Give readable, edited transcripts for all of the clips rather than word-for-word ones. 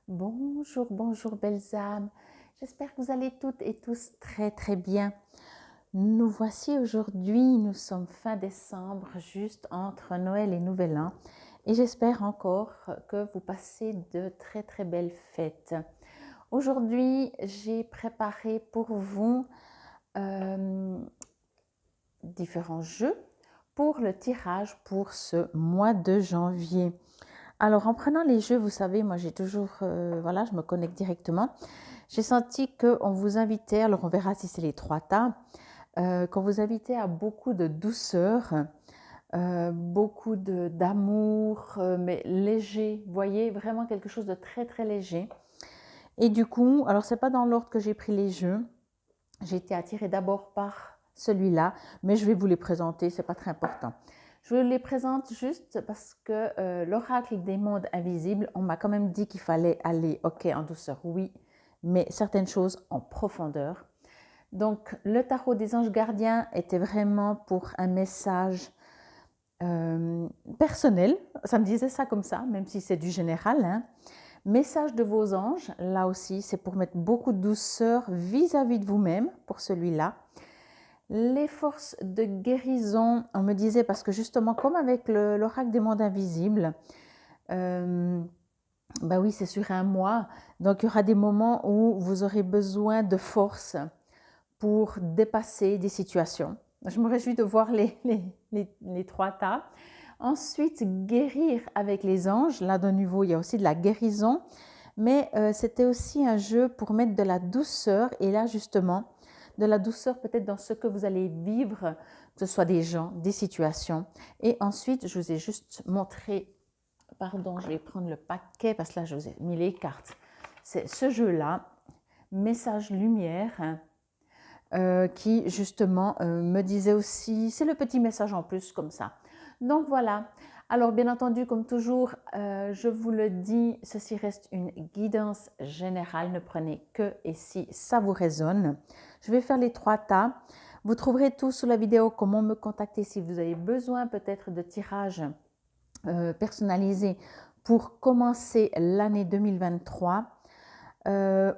Bonjour, bonjour belles âmes. J'espère que vous allez toutes et tous très très bien. Nous voici aujourd'hui, nous sommes fin décembre, juste entre Noël et Nouvel An. Et j'espère encore que vous passez de très très belles fêtes. Aujourd'hui, j'ai préparé pour vous différents jeux pour le tirage pour ce mois de janvier. Alors, en prenant les jeux, vous savez, moi j'ai toujours, voilà, je me connecte directement. J'ai senti qu'on vous invitait, alors on verra si c'est les trois tas, qu'on vous invitait à beaucoup de douceur, beaucoup d'amour, mais léger. Vous voyez, vraiment quelque chose de très très léger. Et du coup, alors c'est pas dans l'ordre que j'ai pris les jeux. J'ai été attirée d'abord par celui-là, mais je vais vous les présenter, c'est pas très important. Je vous les présente juste parce que l'oracle des mondes invisibles, on m'a quand même dit qu'il fallait aller, ok, en douceur, oui, mais certaines choses en profondeur. Donc, le tarot des anges gardiens était vraiment pour un message personnel. Ça me disait ça comme ça, même si c'est du général. Hein. Message de vos anges, là aussi, c'est pour mettre beaucoup de douceur vis-à-vis de vous-même, pour celui-là. Les forces de guérison, on me disait, parce que justement, comme avec l'oracle des mondes invisibles, bah oui, c'est sur un mois, donc il y aura des moments où vous aurez besoin de force pour dépasser des situations. Je me réjouis de voir les trois tas. Ensuite, guérir avec les anges. Là, de nouveau, il y a aussi de la guérison. Mais c'était aussi un jeu pour mettre de la douceur. Et là, justement, de la douceur peut-être dans ce que vous allez vivre, que ce soit des gens, des situations. Et ensuite, je vous ai juste montré, pardon, je vais prendre le paquet parce que là, je vous ai mis les cartes. C'est ce jeu-là, message lumière, qui justement me disait aussi, c'est le petit message en plus comme ça. Donc voilà. Alors bien entendu, comme toujours, je vous le dis, ceci reste une guidance générale. Ne prenez que et si ça vous résonne. Je vais faire les trois tas. Vous trouverez tout sous la vidéo, comment me contacter si vous avez besoin peut-être de tirages personnalisés pour commencer l'année 2023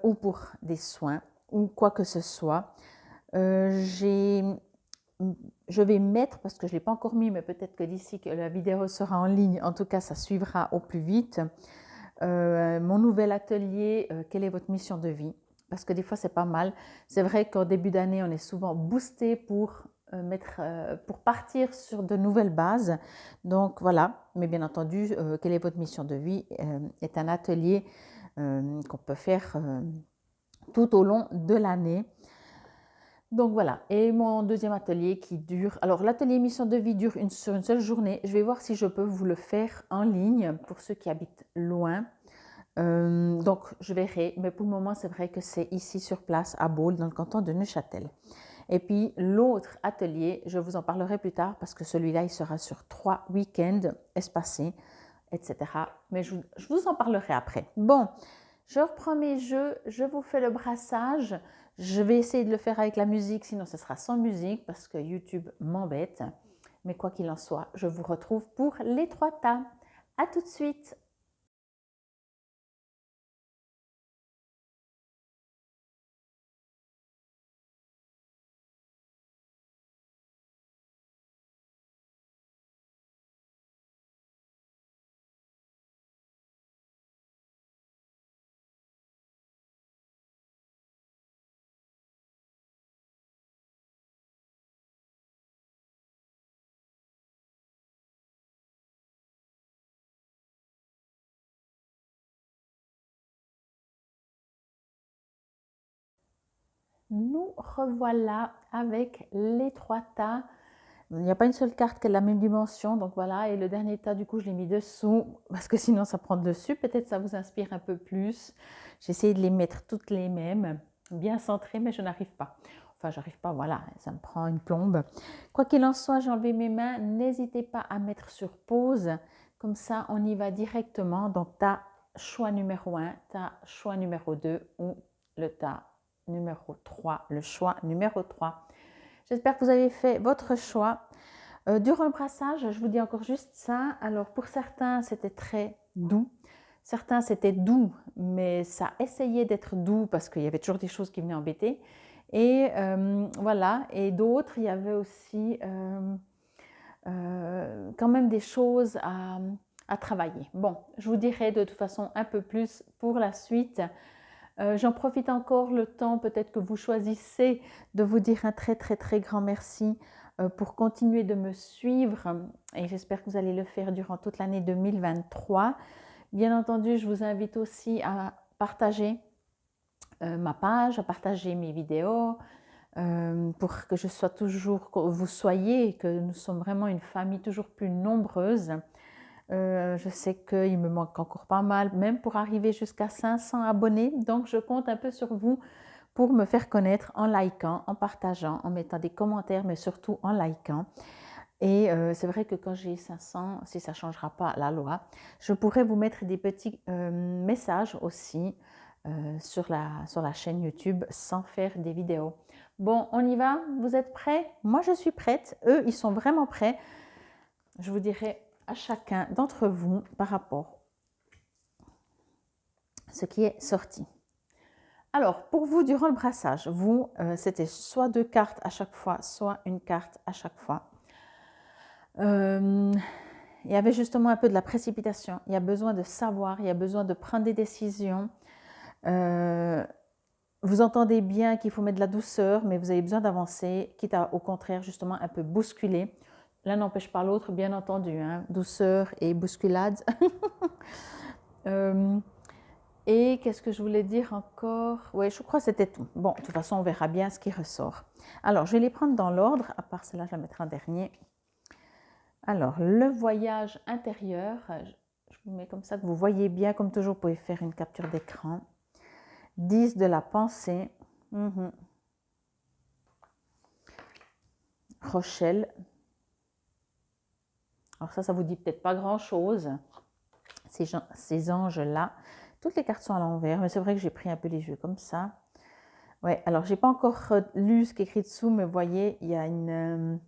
ou pour des soins ou quoi que ce soit. Je vais mettre, parce que je ne l'ai pas encore mis, mais peut-être que d'ici que la vidéo sera en ligne, en tout cas ça suivra au plus vite, mon nouvel atelier, quelle est votre mission de vie? Parce que des fois c'est pas mal. C'est vrai qu'au début d'année on est souvent boosté pour pour partir sur de nouvelles bases. Donc voilà, mais bien entendu, quelle est votre mission de vie est un atelier qu'on peut faire tout au long de l'année. Donc voilà, et mon deuxième atelier qui dure, alors l'atelier mission de vie dure sur une seule journée. Je vais voir si je peux vous le faire en ligne pour ceux qui habitent loin. Donc je verrai, mais pour le moment c'est vrai que c'est ici sur place à Baule dans le canton de Neuchâtel. Et puis l'autre atelier, je vous en parlerai plus tard parce que celui-là il sera sur 3 week-ends espacés, etc. Mais je vous en parlerai après. Bon, je reprends mes jeux, je vous fais le brassage. Je vais essayer de le faire avec la musique, sinon ce sera sans musique parce que YouTube m'embête. Mais quoi qu'il en soit, je vous retrouve pour les trois tas. À tout de suite. Nous revoilà avec les trois tas. Il n'y a pas une seule carte qui a la même dimension, donc voilà. Et le dernier tas, du coup, je l'ai mis dessous parce que sinon ça prend dessus. Peut-être ça vous inspire un peu plus. J'ai essayé de les mettre toutes les mêmes, bien centrées, mais je n'arrive pas. Enfin, j'arrive pas, voilà, ça me prend une plombe. Quoi qu'il en soit, j'ai enlevé mes mains. N'hésitez pas à mettre sur pause. Comme ça, on y va directement. Donc, tas choix numéro 1, tas choix numéro 2 ou le tas numéro 3, le choix numéro 3. J'espère que vous avez fait votre choix. Durant le brassage, je vous dis encore juste ça. Alors pour certains, c'était très doux. Certains, c'était doux, mais ça essayait d'être doux parce qu'il y avait toujours des choses qui venaient embêter. Et voilà, et d'autres, il y avait aussi quand même des choses à travailler. Bon, je vous dirai de toute façon un peu plus pour la suite. J'en profite encore le temps, peut-être que vous choisissez de vous dire un très très très grand merci pour continuer de me suivre et j'espère que vous allez le faire durant toute l'année 2023. Bien entendu, je vous invite aussi à partager ma page, à partager mes vidéos pour que je sois toujours, que vous soyez, que nous sommes vraiment une famille toujours plus nombreuse. Je sais qu'il me manque encore pas mal, même pour arriver jusqu'à 500 abonnés. Donc, je compte un peu sur vous pour me faire connaître en likant, en partageant, en mettant des commentaires, mais surtout en likant. Et c'est vrai que quand j'ai 500, si ça ne changera pas la loi, je pourrais vous mettre des petits messages aussi sur la chaîne YouTube sans faire des vidéos. Bon, on y va? Vous êtes prêts? Moi, je suis prête. Eux, ils sont vraiment prêts. Je vous dirai à chacun d'entre vous par rapport à ce qui est sorti. Alors, pour vous, durant le brassage, vous, c'était soit 2 cartes à chaque fois, soit une carte à chaque fois. Il y avait justement un peu de la précipitation. Il y a besoin de savoir, il y a besoin de prendre des décisions. Vous entendez bien qu'il faut mettre de la douceur, mais vous avez besoin d'avancer, quitte à, au contraire, justement, un peu bousculer. L'un n'empêche pas l'autre, bien entendu, hein, douceur et bousculade. Et qu'est-ce que je voulais dire encore? Oui, je crois que c'était tout. Bon, de toute façon, on verra bien ce qui ressort. Alors, je vais les prendre dans l'ordre, à part celle-là, je la mettrai en dernier. Alors, le voyage intérieur, je vous mets comme ça que vous voyez bien, comme toujours, vous pouvez faire une capture d'écran. 10 de la pensée. Rochelle. Alors ça vous dit peut-être pas grand-chose, ces anges-là. Toutes les cartes sont à l'envers, mais c'est vrai que j'ai pris un peu les jeux comme ça. Ouais, alors j'ai pas encore lu ce qui est écrit dessous, mais vous voyez, il y a une...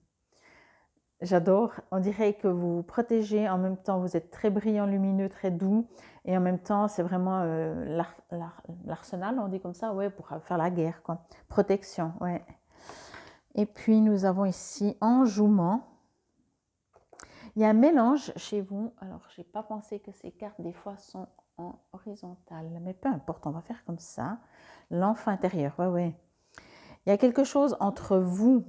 J'adore, on dirait que vous vous protégez, en même temps vous êtes très brillant, lumineux, très doux, et en même temps c'est vraiment l'arsenal, on dit comme ça, ouais, pour faire la guerre, quoi. Protection, ouais. Et puis nous avons ici enjouement. Il y a un mélange chez vous, alors je n'ai pas pensé que ces cartes des fois sont en horizontale, mais peu importe, on va faire comme ça. L'enfant intérieur, ouais. Il y a quelque chose entre vous.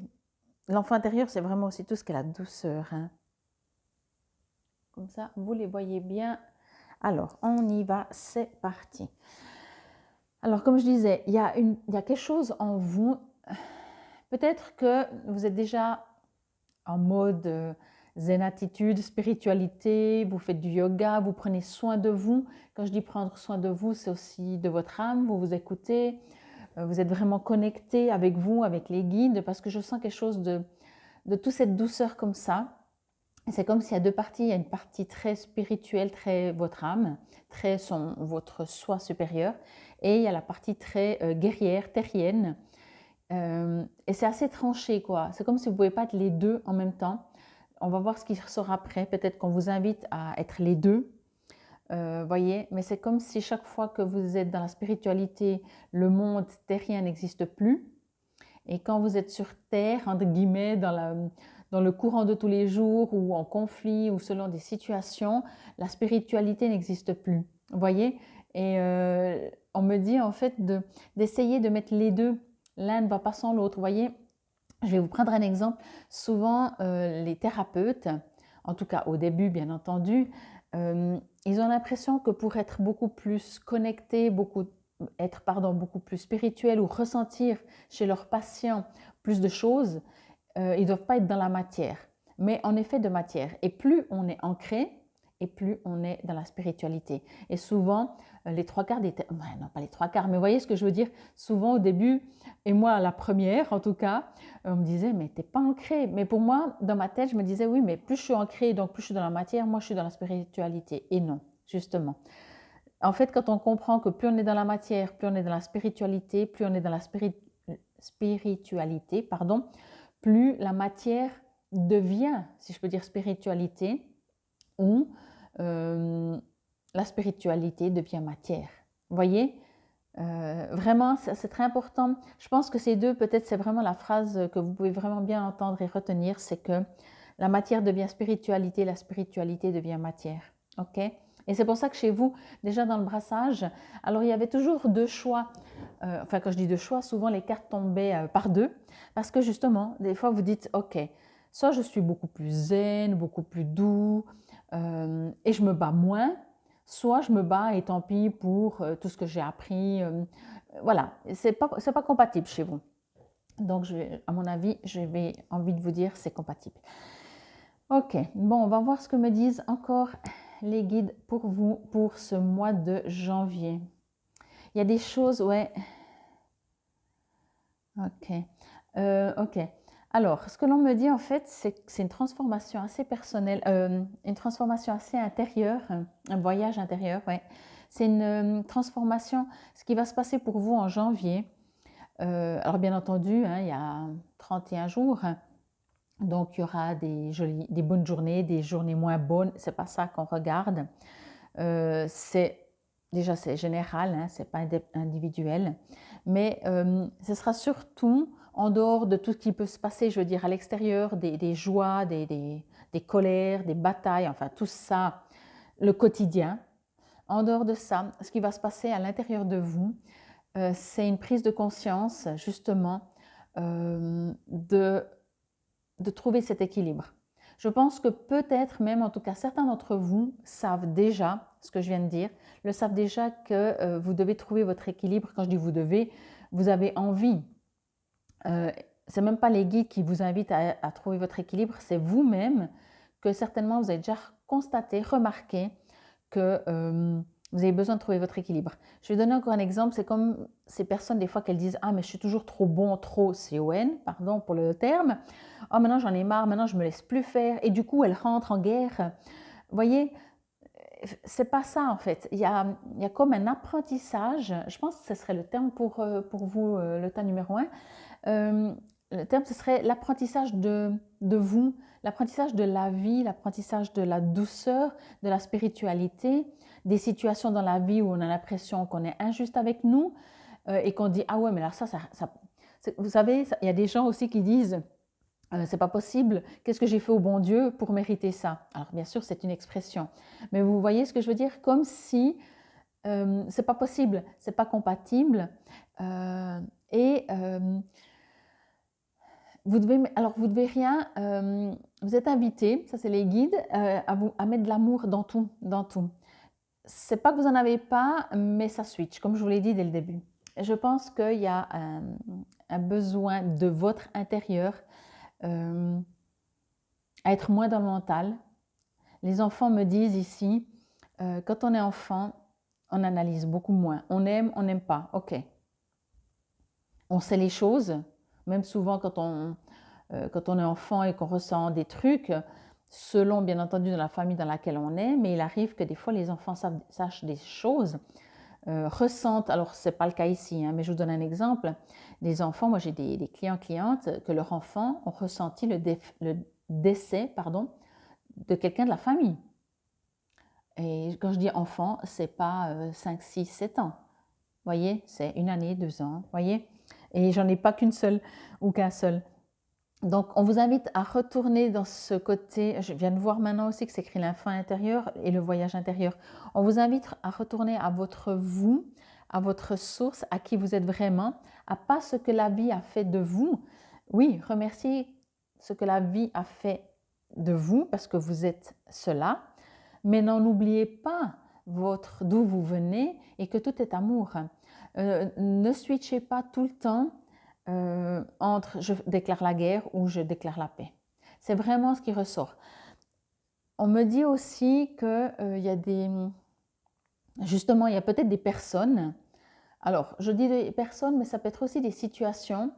L'enfant intérieur, c'est vraiment aussi tout ce qui est la douceur. Hein. Comme ça, vous les voyez bien. Alors, on y va, c'est parti. Alors, comme je disais, il y a quelque chose en vous. Peut-être que vous êtes déjà en mode zen attitude, spiritualité, vous faites du yoga, vous prenez soin de vous. Quand je dis prendre soin de vous, c'est aussi de votre âme, vous vous écoutez, vous êtes vraiment connecté avec vous, avec les guides, parce que je sens quelque chose de toute cette douceur comme ça. C'est comme s'il y a deux parties, il y a une partie très spirituelle, très votre âme, très votre soi supérieur, et il y a la partie très guerrière, terrienne. Et c'est assez tranché, quoi. C'est comme si vous ne pouvez pas être les deux en même temps. On va voir ce qui ressort après. Peut-être qu'on vous invite à être les deux. Voyez, mais c'est comme si chaque fois que vous êtes dans la spiritualité, le monde terrien n'existe plus. Et quand vous êtes sur Terre, entre guillemets, dans le courant de tous les jours ou en conflit ou selon des situations, la spiritualité n'existe plus. Vous voyez? Et on me dit en fait d'essayer de mettre les deux. L'un ne va pas sans l'autre. Vous voyez? Je vais vous prendre un exemple. Souvent, les thérapeutes, en tout cas au début bien entendu, ils ont l'impression que pour être beaucoup plus connectés, beaucoup plus spirituels ou ressentir chez leurs patients plus de choses, ils ne doivent pas être dans la matière, mais en effet de matière. Et plus on est ancré, et plus on est dans la spiritualité. Et souvent, les trois quarts des... non, pas les trois quarts, mais vous voyez ce que je veux dire? Souvent au début, et moi la première en tout cas, on me disait, mais t'es pas ancré. Mais pour moi, dans ma tête, je me disais, oui, mais plus je suis ancrée, donc plus je suis dans la matière, moi je suis dans la spiritualité. Et non, justement. En fait, quand on comprend que plus on est dans la matière, plus on est dans la spiritualité, plus on est dans la spiritualité, pardon, plus la matière devient, si je peux dire, spiritualité, ou la spiritualité devient matière. Vous voyez, vraiment, c'est très important. Je pense que ces deux, peut-être, c'est vraiment la phrase que vous pouvez vraiment bien entendre et retenir, c'est que la matière devient spiritualité, la spiritualité devient matière. Ok? Et c'est pour ça que chez vous, déjà dans le brassage, alors il y avait toujours deux choix. Enfin, quand je dis deux choix, souvent les cartes tombaient par deux, parce que justement, des fois vous dites, ok, soit je suis beaucoup plus zen, beaucoup plus doux, et je me bats moins, soit je me bats et tant pis pour tout ce que j'ai appris. Voilà, c'est pas compatible chez vous. Donc, à mon avis, je vais envie de vous dire c'est compatible. Ok, bon, on va voir ce que me disent encore les guides pour vous pour ce mois de janvier. Il y a des choses, ouais. Ok, ok. Alors, ce que l'on me dit en fait, c'est que c'est une transformation assez personnelle, une transformation assez intérieure, un voyage intérieur, ouais. C'est une transformation, ce qui va se passer pour vous en janvier. Alors bien entendu, hein, il y a 31 jours, donc il y aura des bonnes journées, des journées moins bonnes, c'est pas ça qu'on regarde. Déjà c'est général, hein, c'est pas individuel, mais ce sera surtout en dehors de tout ce qui peut se passer, je veux dire à l'extérieur, des joies, des colères, des batailles, enfin tout ça, le quotidien. En dehors de ça, ce qui va se passer à l'intérieur de vous, c'est une prise de conscience justement de trouver cet équilibre. Je pense que peut-être même, en tout cas certains d'entre vous savent déjà ce que je viens de dire, le savent déjà que vous devez trouver votre équilibre. Quand je dis vous devez, vous avez envie. C'est même pas les guides qui vous invitent à trouver votre équilibre, c'est vous-même que certainement vous avez déjà constaté, remarqué que vous avez besoin de trouver votre équilibre. Je vais donner encore un exemple, c'est comme ces personnes des fois qu'elles disent « Ah mais je suis toujours trop bon, trop CON, pardon pour le terme. Oh maintenant j'en ai marre, maintenant je me laisse plus faire. » Et du coup elles rentrent en guerre. Vous voyez, c'est pas ça en fait. Il y a comme un apprentissage, je pense que ce serait le terme pour vous, le tas numéro 1. Le terme, ce serait l'apprentissage de vous, l'apprentissage de la vie, l'apprentissage de la douceur, de la spiritualité, des situations dans la vie où on a l'impression qu'on est injuste avec nous et qu'on dit « Ah ouais, mais là, ça vous savez, il y a des gens aussi qui disent « C'est pas possible, qu'est-ce que j'ai fait au bon Dieu pour mériter ça ?» Alors bien sûr, c'est une expression, mais vous voyez ce que je veux dire? Comme si c'est pas possible, c'est pas compatible et vous devez rien, vous êtes invité, ça c'est les guides, à mettre de l'amour dans tout, dans tout. C'est pas que vous en avez pas, mais ça switch, comme je vous l'ai dit dès le début. Je pense qu'il y a un besoin de votre intérieur à être moins dans le mental. Les enfants me disent ici, quand on est enfant, on analyse beaucoup moins. On aime, on n'aime pas, ok. On sait les choses, même souvent quand on est enfant et qu'on ressent des trucs, selon bien entendu dans la famille dans laquelle on est, mais il arrive que des fois les enfants sachent des choses, ressentent, alors ce n'est pas le cas ici, hein, mais je vous donne un exemple, des enfants, moi j'ai des clientes que leur enfant ont ressenti le décès de quelqu'un de la famille. Et quand je dis enfant, ce n'est pas 5, 6, 7 ans, vous voyez, c'est 1 année, 2 ans, vous voyez, et j'en ai pas qu'une seule ou qu'un seul. Donc, on vous invite à retourner dans ce côté, je viens de voir maintenant aussi que c'est écrit l'enfant intérieur et le voyage intérieur. On vous invite à retourner à votre vous, à votre source, à qui vous êtes vraiment, à pas ce que la vie a fait de vous. Oui, remerciez ce que la vie a fait de vous parce que vous êtes cela, mais n'en oubliez pas d'où vous venez et que tout est amour. Ne switchez pas tout le temps entre je déclare la guerre ou je déclare la paix. C'est vraiment ce qui ressort. On me dit aussi qu'il y a justement, il y a peut-être des personnes, alors je dis des personnes, mais ça peut être aussi des situations,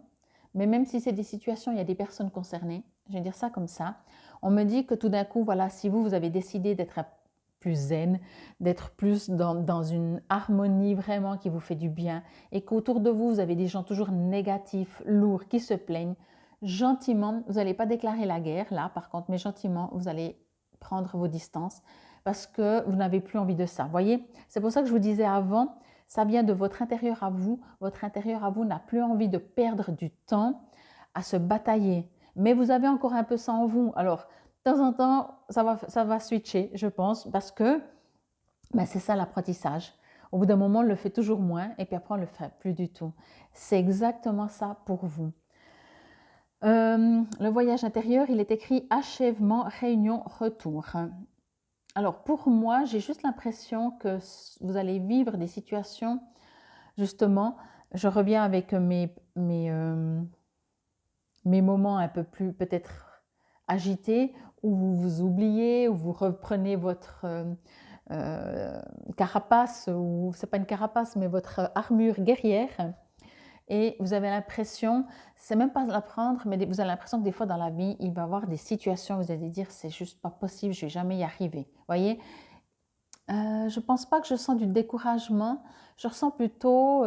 mais même si c'est des situations, il y a des personnes concernées, je vais dire ça comme ça. On me dit que tout d'un coup, voilà, si vous avez décidé d'être plus zen, d'être plus dans une harmonie vraiment qui vous fait du bien et qu'autour de vous, vous avez des gens toujours négatifs, lourds, qui se plaignent, gentiment, vous n'allez pas déclarer la guerre là par contre, mais gentiment, vous allez prendre vos distances parce que vous n'avez plus envie de ça. Voyez, c'est pour ça que je vous disais avant, ça vient de votre intérieur à vous. Votre intérieur à vous n'a plus envie de perdre du temps à se batailler. Mais vous avez encore un peu ça en vous. Alors, de temps en temps, ça va switcher, je pense, parce que ben, c'est ça l'apprentissage. Au bout d'un moment, on le fait toujours moins et puis après, on ne le fait plus du tout. C'est exactement ça pour vous. Le voyage intérieur, il est écrit achèvement, réunion, retour. Alors pour moi, j'ai juste l'impression que vous allez vivre des situations, justement, je reviens avec mes moments un peu plus peut-être agités, où vous vous oubliez, où vous reprenez votre carapace, ou c'est pas une carapace, mais votre armure guerrière. Et vous avez l'impression, c'est même pas l'apprendre, mais vous avez l'impression que des fois dans la vie, il va y avoir des situations où vous allez dire, c'est juste pas possible, je vais jamais y arriver. Vous voyez, je pense pas que je sens du découragement, je ressens plutôt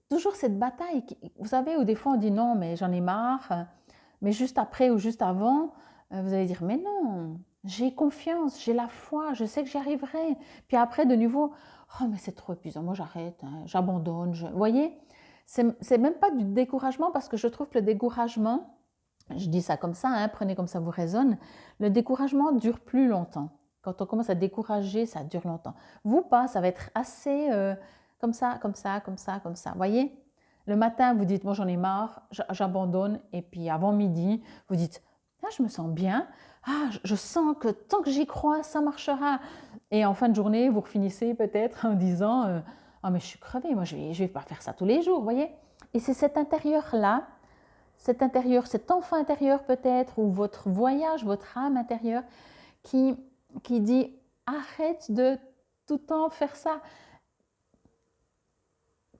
toujours cette bataille. Vous savez, où des fois on dit non, mais j'en ai marre, mais juste après ou juste avant, vous allez dire, mais non, j'ai confiance, j'ai la foi, je sais que j'y arriverai. Puis après, de nouveau, oh, mais c'est trop épuisant, moi j'arrête, hein, j'abandonne. Vous voyez, c'est même pas du découragement, parce que je trouve que le découragement, je dis ça comme ça, hein, prenez comme ça vous résonne, le découragement dure plus longtemps. Quand on commence à décourager, ça dure longtemps. Vous pas, ça va être assez comme ça, comme ça, comme ça, comme ça. Vous voyez, le matin, vous dites, moi j'en ai marre, j'abandonne. Et puis avant midi, vous dites, ah, je me sens bien, ah, je sens que tant que j'y crois, ça marchera. Et en fin de journée, vous finissez peut-être en disant, ah, mais je suis crevée, moi je vais pas faire ça tous les jours, vous voyez. Et c'est cet intérieur-là, cet intérieur, cet enfant intérieur peut-être, ou votre voyage, votre âme intérieure, qui dit, arrête de tout le temps faire ça.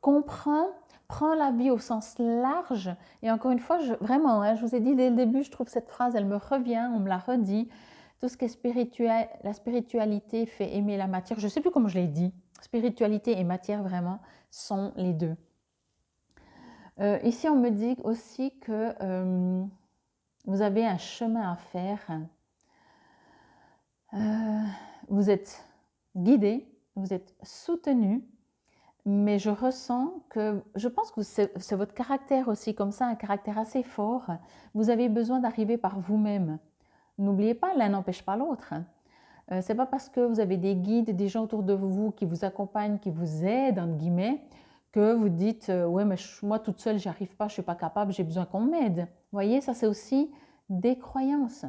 Comprends, prends la vie au sens large. Et encore une fois, vraiment, hein, je vous ai dit dès le début, je trouve cette phrase, elle me revient, on me la redit. Tout ce qui est spirituel, la spiritualité fait aimer la matière. Je ne sais plus comment je l'ai dit. Spiritualité et matière, vraiment, sont les deux. Ici, on me dit aussi que vous avez un chemin à faire. Vous êtes guidé, vous êtes soutenu, mais je ressens que, je pense que c'est votre caractère aussi, comme ça, un caractère assez fort. Vous avez besoin d'arriver par vous-même. N'oubliez pas, l'un n'empêche pas l'autre. C'est pas parce que vous avez des guides, des gens autour de vous qui vous accompagnent, qui vous aident, entre guillemets, que vous dites ouais, mais moi toute seule, j'y arrive pas, je suis pas capable, j'ai besoin qu'on m'aide. Vous voyez, ça c'est aussi des croyances.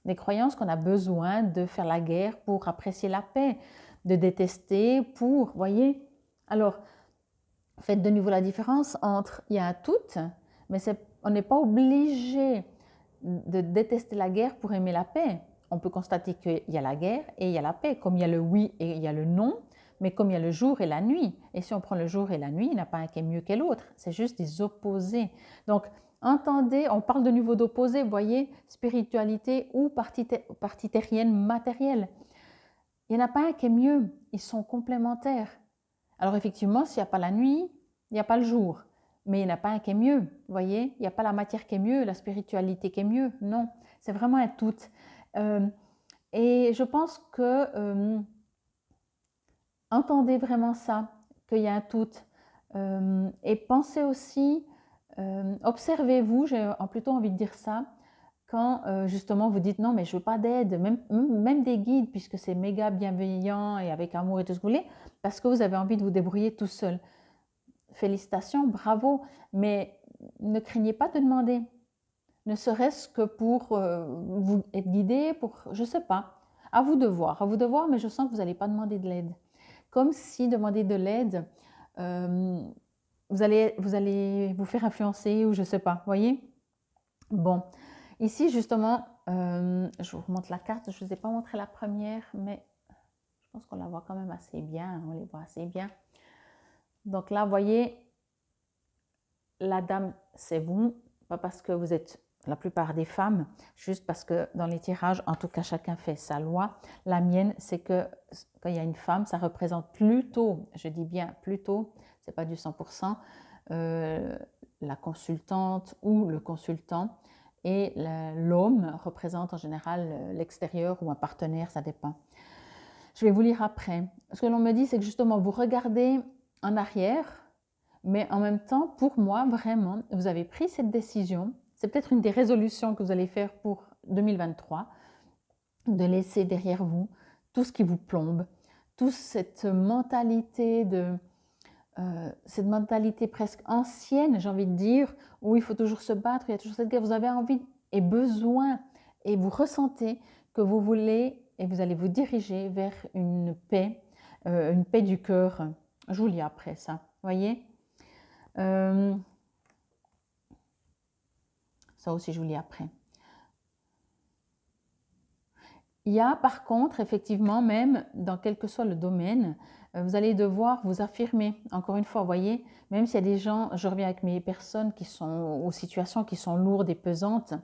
Des croyances qu'on a besoin de faire la guerre pour apprécier la paix, de détester pour, voyez. Alors, faites de nouveau la différence entre il y a un tout, mais on n'est pas obligé de détester la guerre pour aimer la paix. On peut constater qu'il y a la guerre et il y a la paix, comme il y a le oui et il y a le non, mais comme il y a le jour et la nuit. Et si on prend le jour et la nuit, il n'y en a pas un qui est mieux que l'autre, c'est juste des opposés. Donc, entendez, on parle de nouveau d'opposés, vous voyez, spiritualité ou partie terrienne matérielle. Il n'y en a pas un qui est mieux, ils sont complémentaires. Alors effectivement, s'il n'y a pas la nuit, il n'y a pas le jour. Mais il n'y en a pas un qui est mieux, vous voyez. Il n'y a pas la matière qui est mieux, la spiritualité qui est mieux. Non, c'est vraiment un tout. Et je pense que entendez vraiment ça, qu'il y a un tout. Et pensez aussi, observez-vous, j'ai plutôt envie de dire ça, quand justement vous dites non mais je veux pas d'aide, même des guides, puisque c'est méga bienveillant et avec amour et tout ce que vous voulez, parce que vous avez envie de vous débrouiller tout seul. Félicitations, bravo, mais ne craignez pas de demander, ne serait-ce que pour vous être guidé, pour, je sais pas, à vous de voir, mais je sens que vous n'allez pas demander de l'aide. Comme si demander de l'aide, vous allez vous faire influencer ou je sais pas, voyez. Bon, ici justement, je vous remonte la carte, je ne vous ai pas montré la première, mais je pense qu'on la voit quand même assez bien, on les voit assez bien. Donc là, vous voyez, la dame, c'est vous, pas parce que vous êtes la plupart des femmes, juste parce que dans les tirages, en tout cas, chacun fait sa loi. La mienne, c'est que quand il y a une femme, ça représente plutôt, je dis bien plutôt, c'est pas du 100%, la consultante ou le consultant, et l'homme représente en général l'extérieur ou un partenaire, ça dépend. Je vais vous lire après. Ce que l'on me dit, c'est que justement, vous regardez en arrière, mais en même temps, pour moi, vraiment, vous avez pris cette décision. C'est peut-être une des résolutions que vous allez faire pour 2023, de laisser derrière vous tout ce qui vous plombe, toute cette mentalité cette mentalité presque ancienne, j'ai envie de dire, où il faut toujours se battre, il y a toujours cette guerre. Vous avez envie et besoin, et vous ressentez que vous voulez, et vous allez vous diriger vers une paix du cœur. Je vous lis après ça, voyez. Ça aussi, je vous lis après. Il y a par contre, effectivement, même dans quel que soit le domaine, vous allez devoir vous affirmer. Encore une fois, vous voyez, même s'il y a des gens, je reviens avec mes personnes qui sont aux situations qui sont lourdes et pesantes,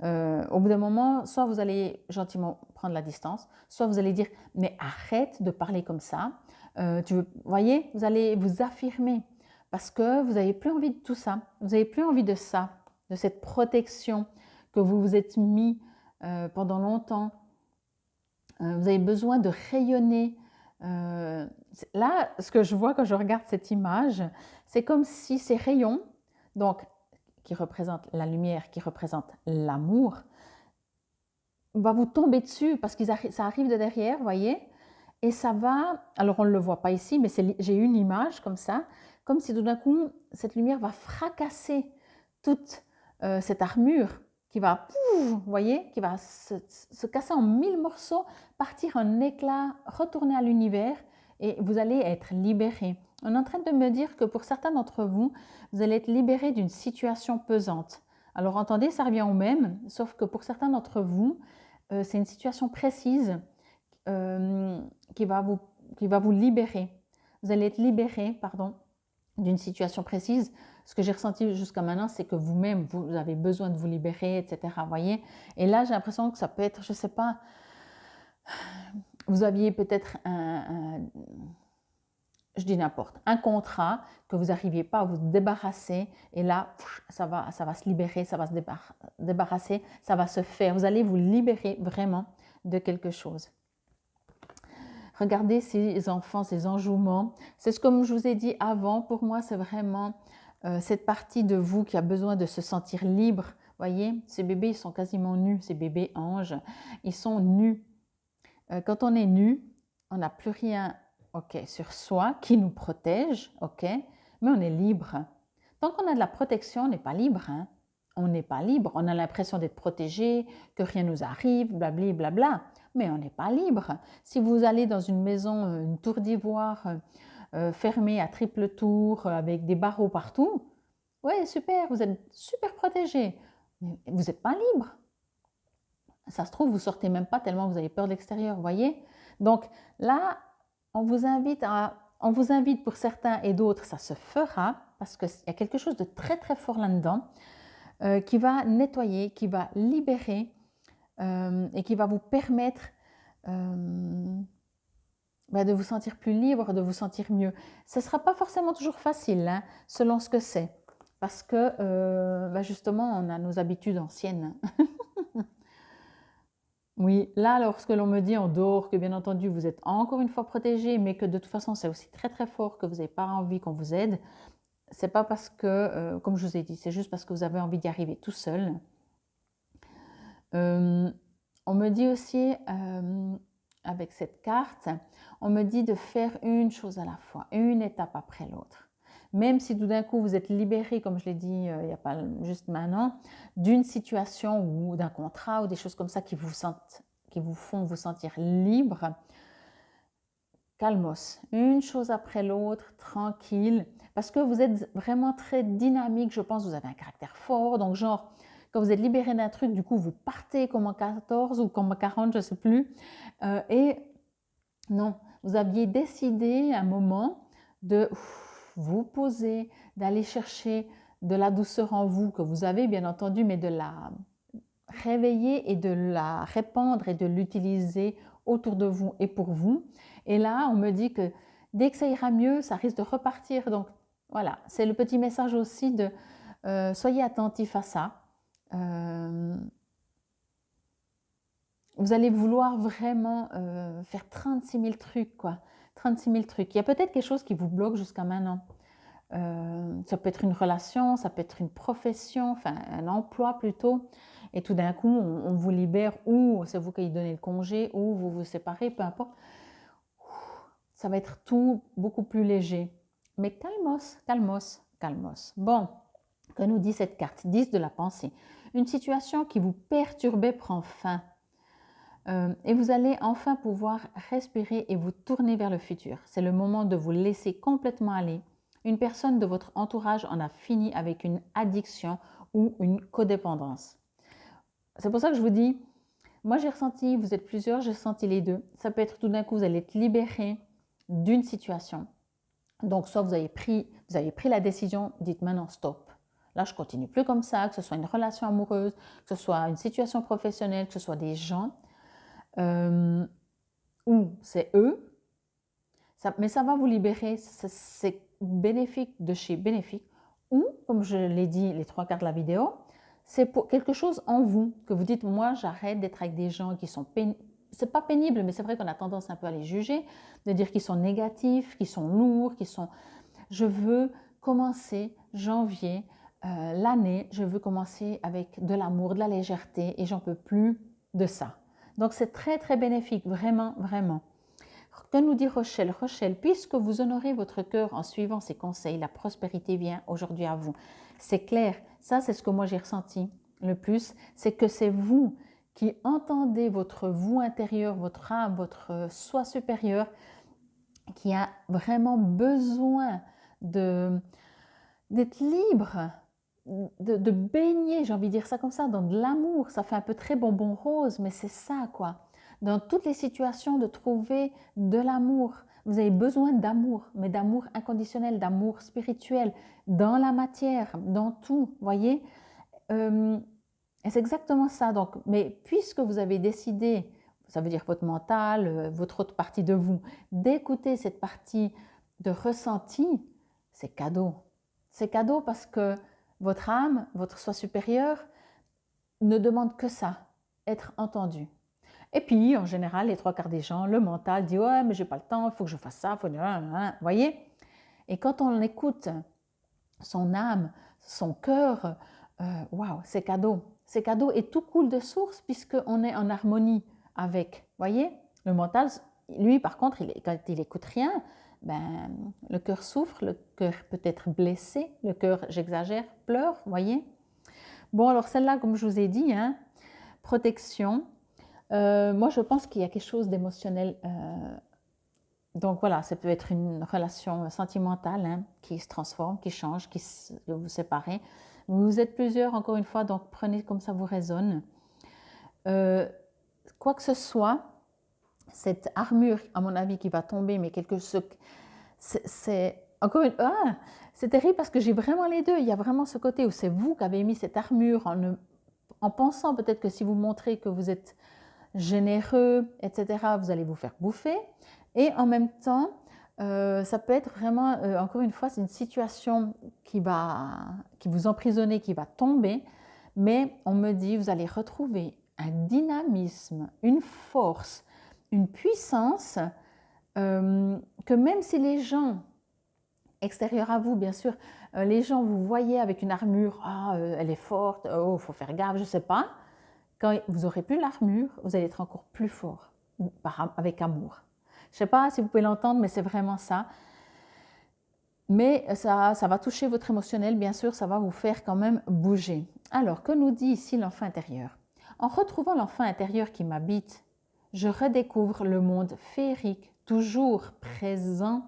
au bout d'un moment, soit vous allez gentiment prendre la distance, soit vous allez dire « mais arrête de parler comme ça ». Vous voyez, vous allez vous affirmer parce que vous n'avez plus envie de tout ça. Vous n'avez plus envie de ça, de cette protection que vous vous êtes mis pendant longtemps. Vous avez besoin de rayonner. Là, ce que je vois quand je regarde cette image, c'est comme si ces rayons, donc qui représentent la lumière, qui représentent l'amour, va vous tomber dessus parce que ça arrive de derrière, vous voyez, et ça va, alors on ne le voit pas ici, mais j'ai une image comme ça, comme si tout d'un coup, cette lumière va fracasser toute cette armure qui va, vous voyez, qui va se casser en 1000 morceaux, partir en éclats, retourner à l'univers et vous allez être libéré. On est en train de me dire que pour certains d'entre vous, vous allez être libéré d'une situation pesante. Alors entendez, ça revient au même, sauf que pour certains d'entre vous, c'est une situation précise qui va vous libérer. Vous allez être libéré, pardon, d'une situation précise. Ce que j'ai ressenti jusqu'à maintenant, c'est que vous-même, vous avez besoin de vous libérer, etc. Voyez. Et là, j'ai l'impression que ça peut être, je ne sais pas, vous aviez peut-être je dis n'importe, un contrat que vous n'arriviez pas à vous débarrasser et là, ça va se libérer, ça va se débarrasser, ça va se faire. Vous allez vous libérer vraiment de quelque chose. Regardez ces enfants, ces enjouements. C'est comme je vous ai dit avant, pour moi, c'est vraiment cette partie de vous qui a besoin de se sentir libre. Voyez, ces bébés, ils sont quasiment nus, ces bébés anges, ils sont nus. Quand on est nu, on n'a plus rien sur soi qui nous protège, mais on est libre. Tant qu'on a de la protection, on n'est pas libre. Hein. On n'est pas libre, on a l'impression d'être protégé, que rien ne nous arrive, blabli, blabla, mais on n'est pas libre. Si vous allez dans une maison, une tour d'ivoire fermée à triple tour, avec des barreaux partout, ouais, super, vous êtes super protégé, mais vous n'êtes pas libre. Ça se trouve, vous ne sortez même pas tellement vous avez peur de l'extérieur, vous voyez. Donc là, on vous invite pour certains et d'autres, ça se fera, parce qu'il y a quelque chose de très très fort là-dedans, qui va nettoyer, qui va libérer et qui va vous permettre de vous sentir plus libre, de vous sentir mieux. Ce ne sera pas forcément toujours facile, hein, selon ce que c'est, parce que justement, on a nos habitudes anciennes. Oui, là, lorsque l'on me dit en dehors que bien entendu vous êtes encore une fois protégé, mais que de toute façon c'est aussi très très fort que vous n'avez pas envie qu'on vous aide, c'est pas parce que, comme je vous ai dit, c'est juste parce que vous avez envie d'y arriver tout seul. On me dit aussi, avec cette carte, on me dit de faire une chose à la fois, une étape après l'autre. Même si tout d'un coup vous êtes libéré, comme je l'ai dit il n'y a pas juste maintenant, d'une situation ou d'un contrat ou des choses comme ça qui vous font vous sentir libre, calmos, une chose après l'autre, tranquille, parce que vous êtes vraiment très dynamique, je pense, vous avez un caractère fort, donc genre, quand vous êtes libéré d'un truc, du coup, vous partez comme en 14 ou comme en 40, je ne sais plus, et non, vous aviez décidé à un moment de vous poser, d'aller chercher de la douceur en vous, que vous avez bien entendu, mais de la réveiller et de la répandre et de l'utiliser autour de vous et pour vous. Et là, on me dit que dès que ça ira mieux, ça risque de repartir. Donc voilà, c'est le petit message aussi de soyez attentifs à ça. vous allez vouloir vraiment faire 36 000 trucs, quoi. 36 000 trucs. Il y a peut-être quelque chose qui vous bloque jusqu'à maintenant. Ça peut être une relation, ça peut être une profession, enfin un emploi plutôt. Et tout d'un coup, on vous libère, ou c'est vous qui donnez le congé, ou vous vous séparez, peu importe. Ça va être tout beaucoup plus léger. Mais calmos, calmos, calmos. Bon, que nous dit cette carte? 10 de la pensée. Une situation qui vous perturbait prend fin. Et vous allez enfin pouvoir respirer et vous tourner vers le futur. C'est le moment de vous laisser complètement aller. Une personne de votre entourage en a fini avec une addiction ou une codépendance. C'est pour ça que je vous dis, moi j'ai ressenti, vous êtes plusieurs, j'ai ressenti les deux. Ça peut être tout d'un coup, vous allez être libéré d'une situation. Donc soit vous avez pris la décision, dites maintenant stop. Là, je continue plus comme ça, que ce soit une relation amoureuse, que ce soit une situation professionnelle, que ce soit des gens. Ou c'est eux, mais ça va vous libérer, c'est bénéfique de chez bénéfique, ou comme je l'ai dit les 3 quarts de la vidéo, c'est pour quelque chose en vous, que vous dites, moi j'arrête d'être avec des gens qui sont pénibles, c'est pas pénible, mais c'est vrai qu'on a tendance un peu à les juger, de dire qu'ils sont négatifs, qu'ils sont lourds, qu'ils sont... Je veux commencer janvier, l'année, je veux commencer avec de l'amour, de la légèreté, et j'en peux plus de ça. Donc c'est très très bénéfique, vraiment, vraiment. Que nous dit Rochelle? Rochelle, puisque vous honorez votre cœur en suivant ses conseils, la prospérité vient aujourd'hui à vous. C'est clair, ça c'est ce que moi j'ai ressenti le plus, c'est que c'est vous qui entendez votre vous intérieur, votre âme, votre soi supérieur, qui a vraiment besoin d'être libre, de baigner, j'ai envie de dire ça comme ça, dans de l'amour. Ça fait un peu très bonbon rose, mais c'est ça quoi. Dans toutes les situations, de trouver de l'amour. Vous avez besoin d'amour, mais d'amour inconditionnel, d'amour spirituel, dans la matière, dans tout, voyez. Et c'est exactement ça. Donc, mais puisque vous avez décidé, ça veut dire votre mental, votre autre partie de vous, d'écouter cette partie de ressenti, c'est cadeau. C'est cadeau parce que votre âme, votre soi supérieur, ne demande que ça, être entendu. Et puis, en général, les 3 quarts des gens, le mental dit « Ouais, mais j'ai pas le temps, il faut que je fasse ça, il faut... » Vous voyez? Et quand on écoute son âme, son cœur, waouh, c'est cadeau. C'est cadeau et tout coule de source puisqu'on est en harmonie avec. Voyez? Le mental, lui, par contre, quand il n'écoute rien, ben, le cœur souffre, le cœur peut être blessé, le cœur, j'exagère, pleure, voyez? Bon, alors celle-là, comme je vous ai dit, hein, protection. Moi, je pense qu'il y a quelque chose d'émotionnel. Donc voilà, ça peut être une relation sentimentale hein, qui se transforme, qui change, qui vous séparez. Vous êtes plusieurs, encore une fois, donc prenez comme ça vous résonne. Quoi que ce soit, cette armure, à mon avis, qui va tomber, mais c'est encore une... Ah, c'est terrible parce que j'ai vraiment les deux. Il y a vraiment ce côté où c'est vous qui avez mis cette armure en pensant peut-être que si vous montrez que vous êtes généreux, etc., vous allez vous faire bouffer. Et en même temps, ça peut être vraiment, encore une fois, c'est une situation qui vous emprisonne, qui va tomber. Mais on me dit, vous allez retrouver un dynamisme, une force, une puissance que même si les gens extérieurs à vous, bien sûr, les gens vous voyez avec une armure, ah, elle est forte, oh, faut faire gaffe, je ne sais pas. Quand vous aurez plus l'armure, vous allez être encore plus fort, avec amour. Je ne sais pas si vous pouvez l'entendre, mais c'est vraiment ça. Mais ça va toucher votre émotionnel, bien sûr, ça va vous faire quand même bouger. Alors, que nous dit ici l'enfant intérieur? En retrouvant l'enfant intérieur qui m'habite, je redécouvre le monde féerique, toujours présent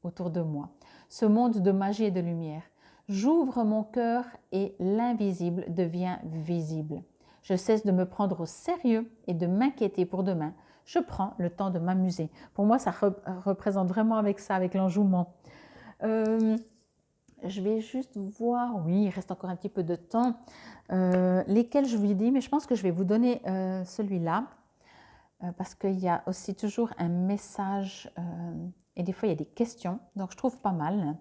autour de moi. Ce monde de magie et de lumière. J'ouvre mon cœur et l'invisible devient visible. Je cesse de me prendre au sérieux et de m'inquiéter pour demain. Je prends le temps de m'amuser. Pour moi, ça représente vraiment avec ça, avec l'enjouement. Je vais juste voir, oui, il reste encore un petit peu de temps, lesquels je vous dis, mais je pense que je vais vous donner celui-là, parce qu'il y a aussi toujours un message, et des fois il y a des questions, donc je trouve pas mal.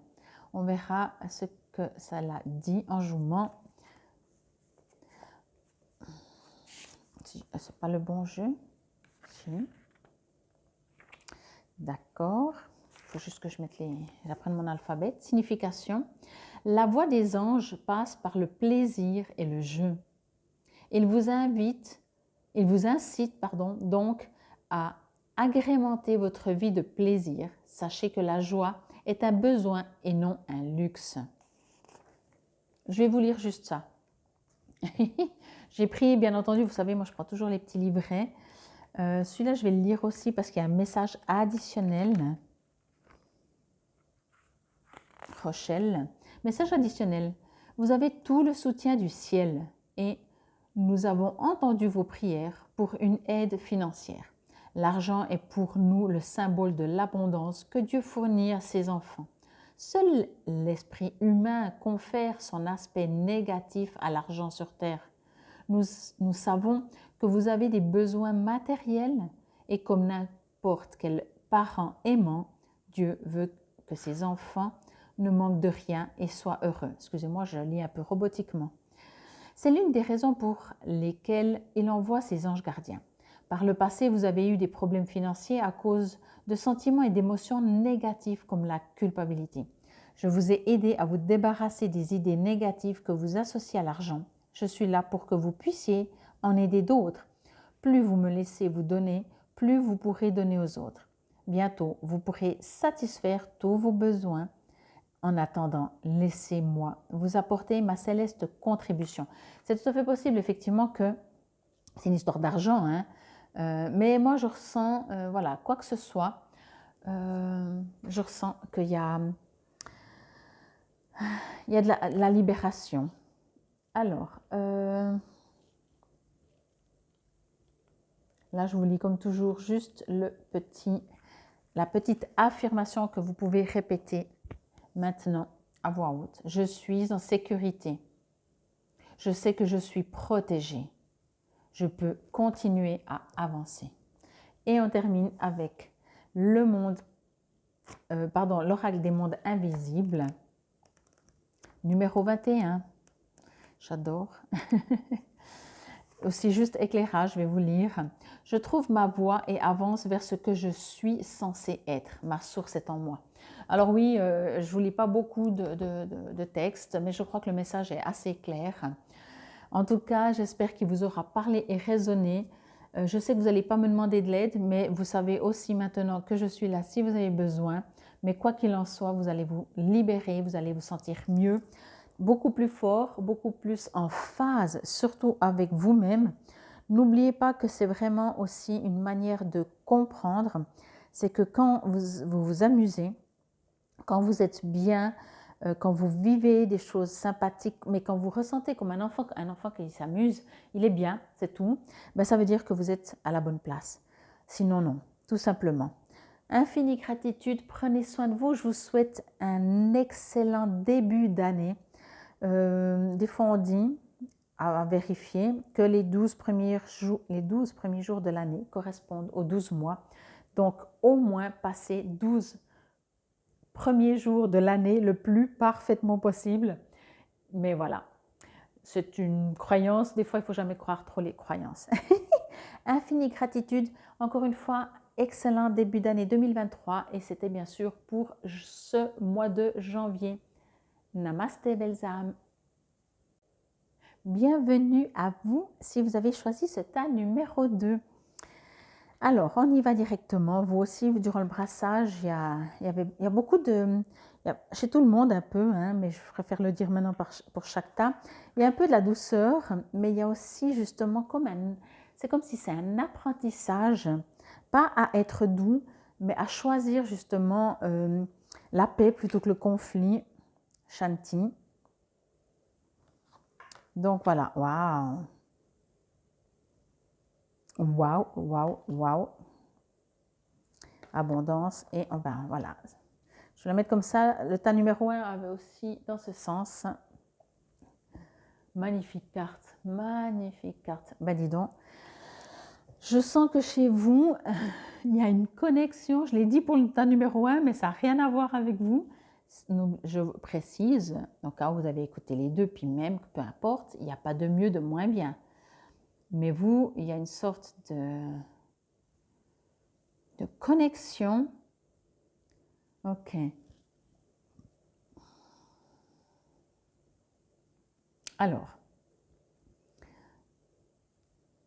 On verra ce que ça l'a dit, enjouement. C'est pas le bon jeu. ici. D'accord. Il faut juste que j'apprenne mon alphabet. Signification. La voix des anges passe par le plaisir et le jeu. Il vous incite, donc à agrémenter votre vie de plaisir. Sachez que la joie est un besoin et non un luxe. Je vais vous lire juste ça. J'ai pris, bien entendu, vous savez, moi je prends toujours les petits livrets. Celui-là, je vais le lire aussi parce qu'il y a un message additionnel. Rochelle. Message additionnel. Vous avez tout le soutien du ciel et nous avons entendu vos prières pour une aide financière. L'argent est pour nous le symbole de l'abondance que Dieu fournit à ses enfants. Seul l'esprit humain confère son aspect négatif à l'argent sur terre. Nous savons que vous avez des besoins matériels et comme n'importe quel parent aimant, Dieu veut que ses enfants ne manquent de rien et soient heureux. Excusez-moi, je lis un peu robotiquement. C'est l'une des raisons pour lesquelles il envoie ses anges gardiens. Par le passé, vous avez eu des problèmes financiers à cause de sentiments et d'émotions négatives comme la culpabilité. Je vous ai aidé à vous débarrasser des idées négatives que vous associez à l'argent. Je suis là pour que vous puissiez en aider d'autres. Plus vous me laissez vous donner, plus vous pourrez donner aux autres. Bientôt, vous pourrez satisfaire tous vos besoins. En attendant, laissez-moi vous apporter ma céleste contribution. C'est tout à fait possible, effectivement, que c'est une histoire d'argent, hein, mais moi, je ressens, voilà, quoi que ce soit, je ressens qu'il y a de la libération. Alors, là, je vous lis comme toujours juste la petite affirmation que vous pouvez répéter maintenant à voix haute. Je suis en sécurité. Je sais que je suis protégée. Je peux continuer à avancer. Et on termine avec l'oracle des mondes invisibles, numéro 21. J'adore. Aussi juste éclairage, je vais vous lire. Je trouve ma voie et avance vers ce que je suis censée être. Ma source est en moi. Alors oui, je ne vous lis pas beaucoup de textes, mais je crois que le message est assez clair. En tout cas, j'espère qu'il vous aura parlé et résonné. Je sais que vous n'allez pas me demander de l'aide, mais vous savez aussi maintenant que je suis là si vous avez besoin. Mais quoi qu'il en soit, vous allez vous libérer, vous allez vous sentir mieux, beaucoup plus fort, beaucoup plus en phase, surtout avec vous-même. N'oubliez pas que c'est vraiment aussi une manière de comprendre. C'est que quand vous vous amusez, quand vous êtes bien, quand vous vivez des choses sympathiques, mais quand vous ressentez comme un enfant qui s'amuse, il est bien, c'est tout, ben ça veut dire que vous êtes à la bonne place. Sinon, non, tout simplement. Infinie gratitude, prenez soin de vous. Je vous souhaite un excellent début d'année. Des fois, on dit, à vérifier, que les 12 premiers jours de l'année correspondent aux 12 mois. Donc, au moins, passez 12 premiers jours de l'année le plus parfaitement possible. Mais voilà, c'est une croyance. Des fois, il ne faut jamais croire trop les croyances. Infinie gratitude. Encore une fois, excellent début d'année 2023. Et c'était bien sûr pour ce mois de janvier. Namasté, belles âmes. Bienvenue à vous si vous avez choisi ce tas numéro 2. Alors, on y va directement. Vous aussi, durant le brassage, il y a beaucoup de... chez tout le monde un peu, hein, mais je préfère le dire maintenant pour chaque tas. Il y a un peu de la douceur, mais il y a aussi justement c'est comme si c'est un apprentissage, pas à être doux, mais à choisir justement la paix plutôt que le conflit. Shanti. Donc voilà, waouh! Waouh, waouh, waouh. Abondance et voilà. Je vais la mettre comme ça. Le tas numéro 1 avait aussi dans ce sens. Magnifique carte, magnifique carte. Ben dis donc, je sens que chez vous, il y a une connexion. Je l'ai dit pour le tas numéro 1, mais ça n'a rien à voir avec vous. Je précise, au cas où vous avez écouté les deux, puis même, peu importe, il n'y a pas de mieux, de moins bien. Mais vous, il y a une sorte de connexion. Ok. Alors,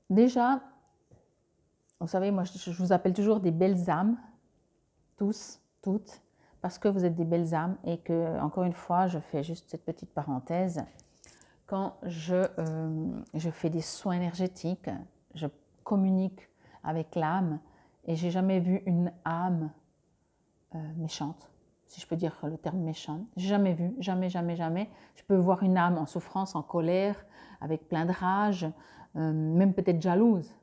déjà, vous savez, moi, je vous appelle toujours des belles âmes, tous, toutes, parce que vous êtes des belles âmes et que, encore une fois, je fais juste cette petite parenthèse. Quand je fais des soins énergétiques, je communique avec l'âme et j'ai jamais vu une âme méchante, si je peux dire le terme méchant. J'ai jamais vu, jamais, jamais, jamais. Je peux voir une âme en souffrance, en colère, avec plein de rage, même peut-être jalouse,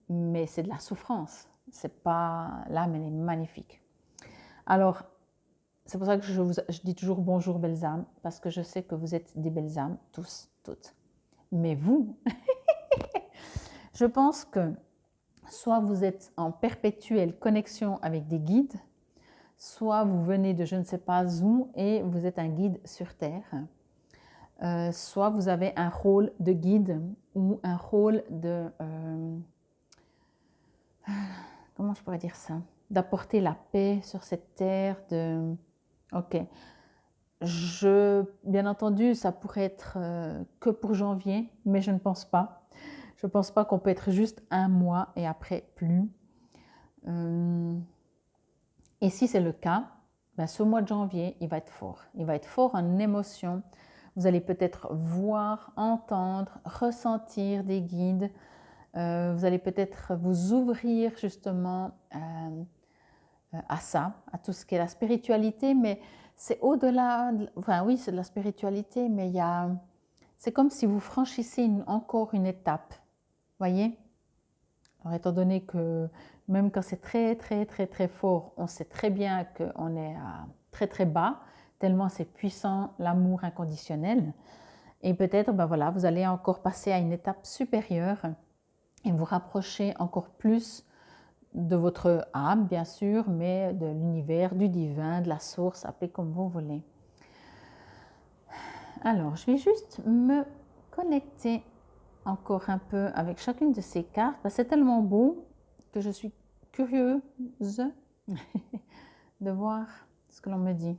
mais c'est de la souffrance. C'est pas, l'âme, elle est magnifique. Alors, c'est pour ça que je dis toujours bonjour belles âmes, parce que je sais que vous êtes des belles âmes, tous, toutes. Mais vous, je pense que soit vous êtes en perpétuelle connexion avec des guides, soit vous venez de je ne sais pas où et vous êtes un guide sur Terre, soit vous avez un rôle de guide ou un rôle de... comment je pourrais dire ça? D'apporter la paix sur cette Terre, de... Ok. Bien entendu, ça pourrait être que pour janvier, mais je ne pense pas. Je ne pense pas qu'on peut être juste un mois et après plus. Et si c'est le cas, ben ce mois de janvier, il va être fort. Il va être fort en émotion. Vous allez peut-être voir, entendre, ressentir des guides. Vous allez peut-être vous ouvrir justement à ça, à tout ce qui est la spiritualité, mais c'est au-delà, enfin oui, c'est de la spiritualité, mais c'est comme si vous franchissez encore une étape, voyez? Alors étant donné que même quand c'est très très très très fort, on sait très bien qu'on est à très très bas, tellement c'est puissant l'amour inconditionnel. Et peut-être, ben voilà, vous allez encore passer à une étape supérieure et vous rapprocher encore plus de votre âme, bien sûr, mais de l'univers, du divin, de la source, appelez comme vous voulez. Alors, je vais juste me connecter encore un peu avec chacune de ces cartes. C'est tellement beau que je suis curieuse de voir ce que l'on me dit.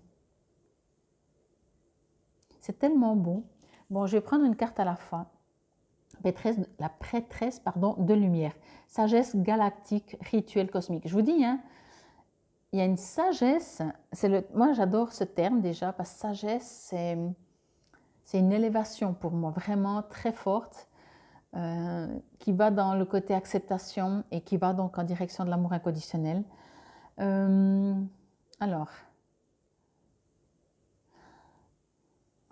C'est tellement beau. Bon, je vais prendre une carte à la fois. La prêtresse de lumière. Sagesse galactique, rituel cosmique. Je vous dis, hein, il y a une sagesse. Moi, j'adore ce terme déjà, parce que sagesse, c'est une élévation pour moi, vraiment très forte. Qui va dans le côté acceptation et qui va donc en direction de l'amour inconditionnel. Alors,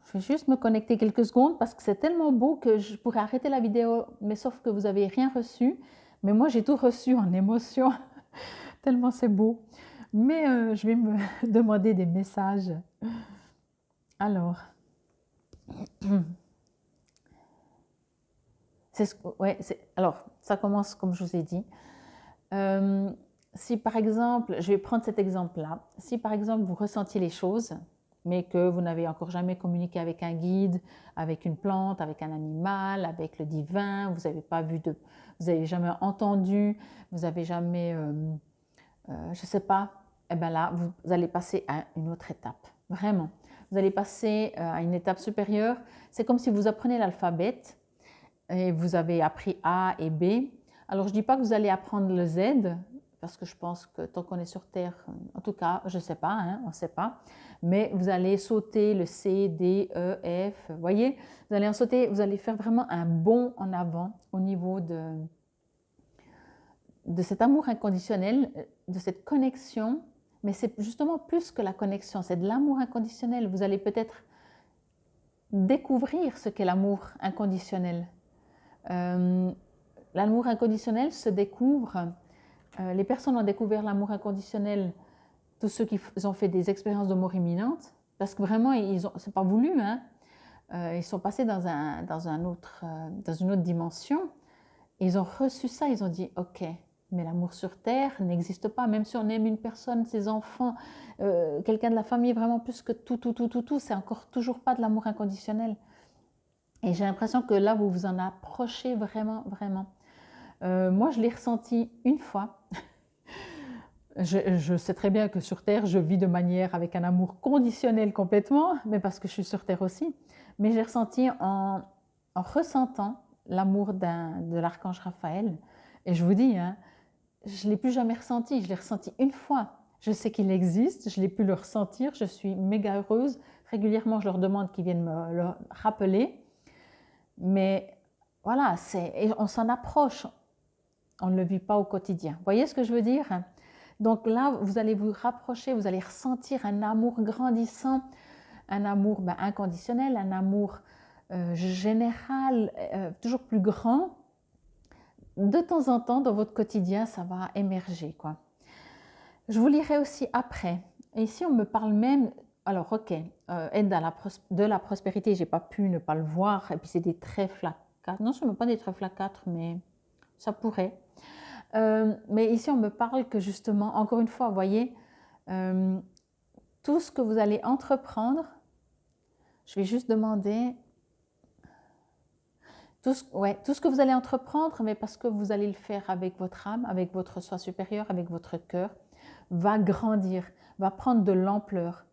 je vais juste me connecter quelques secondes parce que c'est tellement beau que je pourrais arrêter la vidéo, mais sauf que vous n'avez rien reçu. Mais moi, j'ai tout reçu en émotion, tellement c'est beau. Mais je vais me demander des messages. Alors... alors, ça commence comme je vous ai dit. Si par exemple, je vais prendre cet exemple-là, si par exemple vous ressentiez les choses, mais que vous n'avez encore jamais communiqué avec un guide, avec une plante, avec un animal, avec le divin, vous n'avez pas vu vous n'avez jamais entendu, vous n'avez jamais, je ne sais pas, et bien là, vous allez passer à une autre étape, vraiment. Vous allez passer à une étape supérieure. C'est comme si vous apprenez l'alphabet et vous avez appris A et B. Alors, je ne dis pas que vous allez apprendre le Z, parce que je pense que tant qu'on est sur Terre, en tout cas, je ne sais pas, hein, on ne sait pas, mais vous allez sauter le C, D, E, F, vous voyez, vous allez en sauter, vous allez faire vraiment un bond en avant au niveau de cet amour inconditionnel, de cette connexion, mais c'est justement plus que la connexion, c'est de l'amour inconditionnel. Vous allez peut-être découvrir ce qu'est l'amour inconditionnel. L'amour inconditionnel se découvre, les personnes ont découvert l'amour inconditionnel, tous ceux qui ont fait des expériences de mort imminente, parce que vraiment, c'est pas voulu, hein, ils sont passés dans une autre dimension, et ils ont reçu ça, ils ont dit, ok, mais l'amour sur Terre n'existe pas, même si on aime une personne, ses enfants, quelqu'un de la famille, vraiment plus que tout, c'est encore toujours pas de l'amour inconditionnel. Et j'ai l'impression que là, vous vous en approchez vraiment, vraiment. Moi, je l'ai ressenti une fois. Je sais très bien que sur Terre, je vis de manière avec un amour conditionnel complètement, mais parce que je suis sur Terre aussi. Mais j'ai ressenti en ressentant l'amour de l'archange Raphaël. Et je vous dis, hein, je ne l'ai plus jamais ressenti, je l'ai ressenti une fois. Je sais qu'il existe, je l'ai pu le ressentir, je suis méga heureuse. Régulièrement, je leur demande qu'ils viennent me le rappeler. Mais voilà, et on s'en approche, on ne le vit pas au quotidien. Vous voyez ce que je veux dire? Donc là, vous allez vous rapprocher, vous allez ressentir un amour grandissant, un amour inconditionnel, un amour général, toujours plus grand. De temps en temps, dans votre quotidien, ça va émerger, quoi. Je vous lirai aussi après. Et ici, on me parle même, alors ok, aide de la prospérité, j'ai pas pu ne pas le voir, et puis c'est des trèfles à 4, non, ce ne sont pas des trèfles à 4, mais ça pourrait. Mais ici, on me parle que justement, encore une fois, vous voyez, tout ce que vous allez entreprendre, je vais juste demander, tout ce que vous allez entreprendre, mais parce que vous allez le faire avec votre âme, avec votre soi supérieur, avec votre cœur, va grandir, va prendre de l'ampleur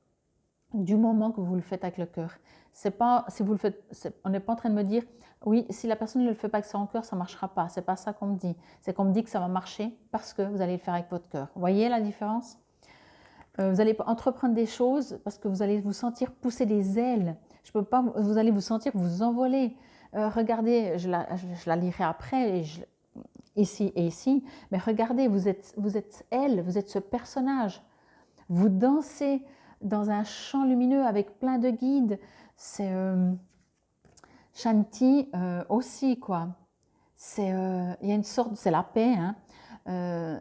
du moment que vous le faites avec le cœur. C'est pas, si vous le faites, on n'est pas en train de me dire, oui, si la personne ne le fait pas avec son cœur, ça ne marchera pas. C'est pas ça qu'on me dit. C'est qu'on me dit que ça va marcher parce que vous allez le faire avec votre cœur. Vous voyez la différence? Vous allez entreprendre des choses parce que vous allez vous sentir pousser des ailes. Je peux pas, vous allez vous sentir vous envoler. Regardez, je la lirai après, ici et ici, mais regardez, vous êtes elle, vous êtes ce personnage. Vous dansez dans un champ lumineux avec plein de guides. C'est Shanti aussi, quoi. Il y a une sorte, c'est la paix, hein.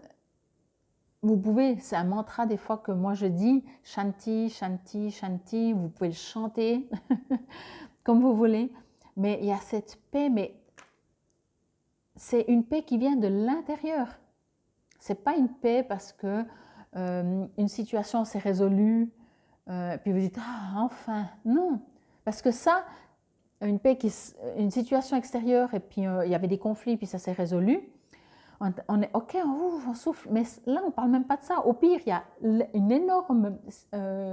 Vous pouvez, c'est un mantra des fois que moi je dis, Shanti, Shanti, Shanti, vous pouvez le chanter comme vous voulez, mais il y a cette paix, mais c'est une paix qui vient de l'intérieur. C'est pas une paix parce que une situation s'est résolue, puis vous dites, ah, enfin, non, parce que ça, une situation extérieure, et puis il y avait des conflits, puis ça s'est résolu, on est ok, on souffle, mais là on ne parle même pas de ça. Au pire, il y a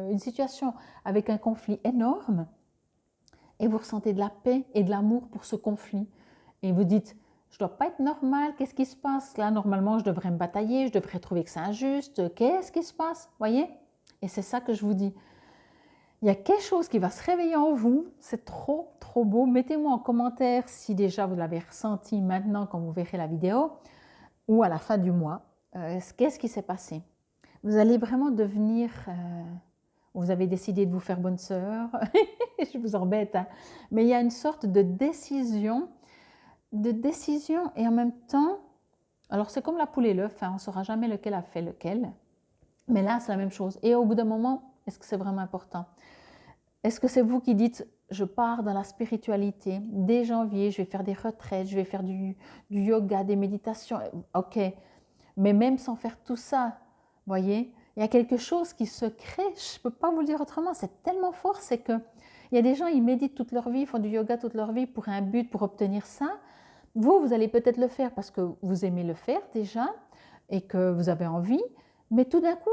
une situation avec un conflit énorme, et vous ressentez de la paix et de l'amour pour ce conflit. Et vous dites, je ne dois pas être normal, qu'est-ce qui se passe? Là, normalement, je devrais me batailler, je devrais trouver que c'est injuste, qu'est-ce qui se passe? Voyez? Et c'est ça que je vous dis. Il y a quelque chose qui va se réveiller en vous, c'est trop, trop beau. Mettez-moi en commentaire si déjà vous l'avez ressenti maintenant quand vous verrez la vidéo, ou à la fin du mois, qu'est-ce qui s'est passé? Vous allez vraiment devenir, vous avez décidé de vous faire bonne sœur, je vous embête, hein. Mais il y a une sorte de décision et en même temps, alors c'est comme la poule et l'œuf, hein, on ne saura jamais lequel a fait lequel, mais là c'est la même chose. Et au bout d'un moment, est-ce que c'est vraiment important? Est-ce que c'est vous qui dites, je pars dans la spiritualité, dès janvier, je vais faire des retraites, je vais faire du yoga, des méditations, ok, mais même sans faire tout ça, voyez, il y a quelque chose qui se crée, je ne peux pas vous le dire autrement, c'est tellement fort, c'est que il y a des gens, ils méditent toute leur vie, ils font du yoga toute leur vie pour un but, pour obtenir ça. Vous allez peut-être le faire parce que vous aimez le faire déjà et que vous avez envie, mais tout d'un coup,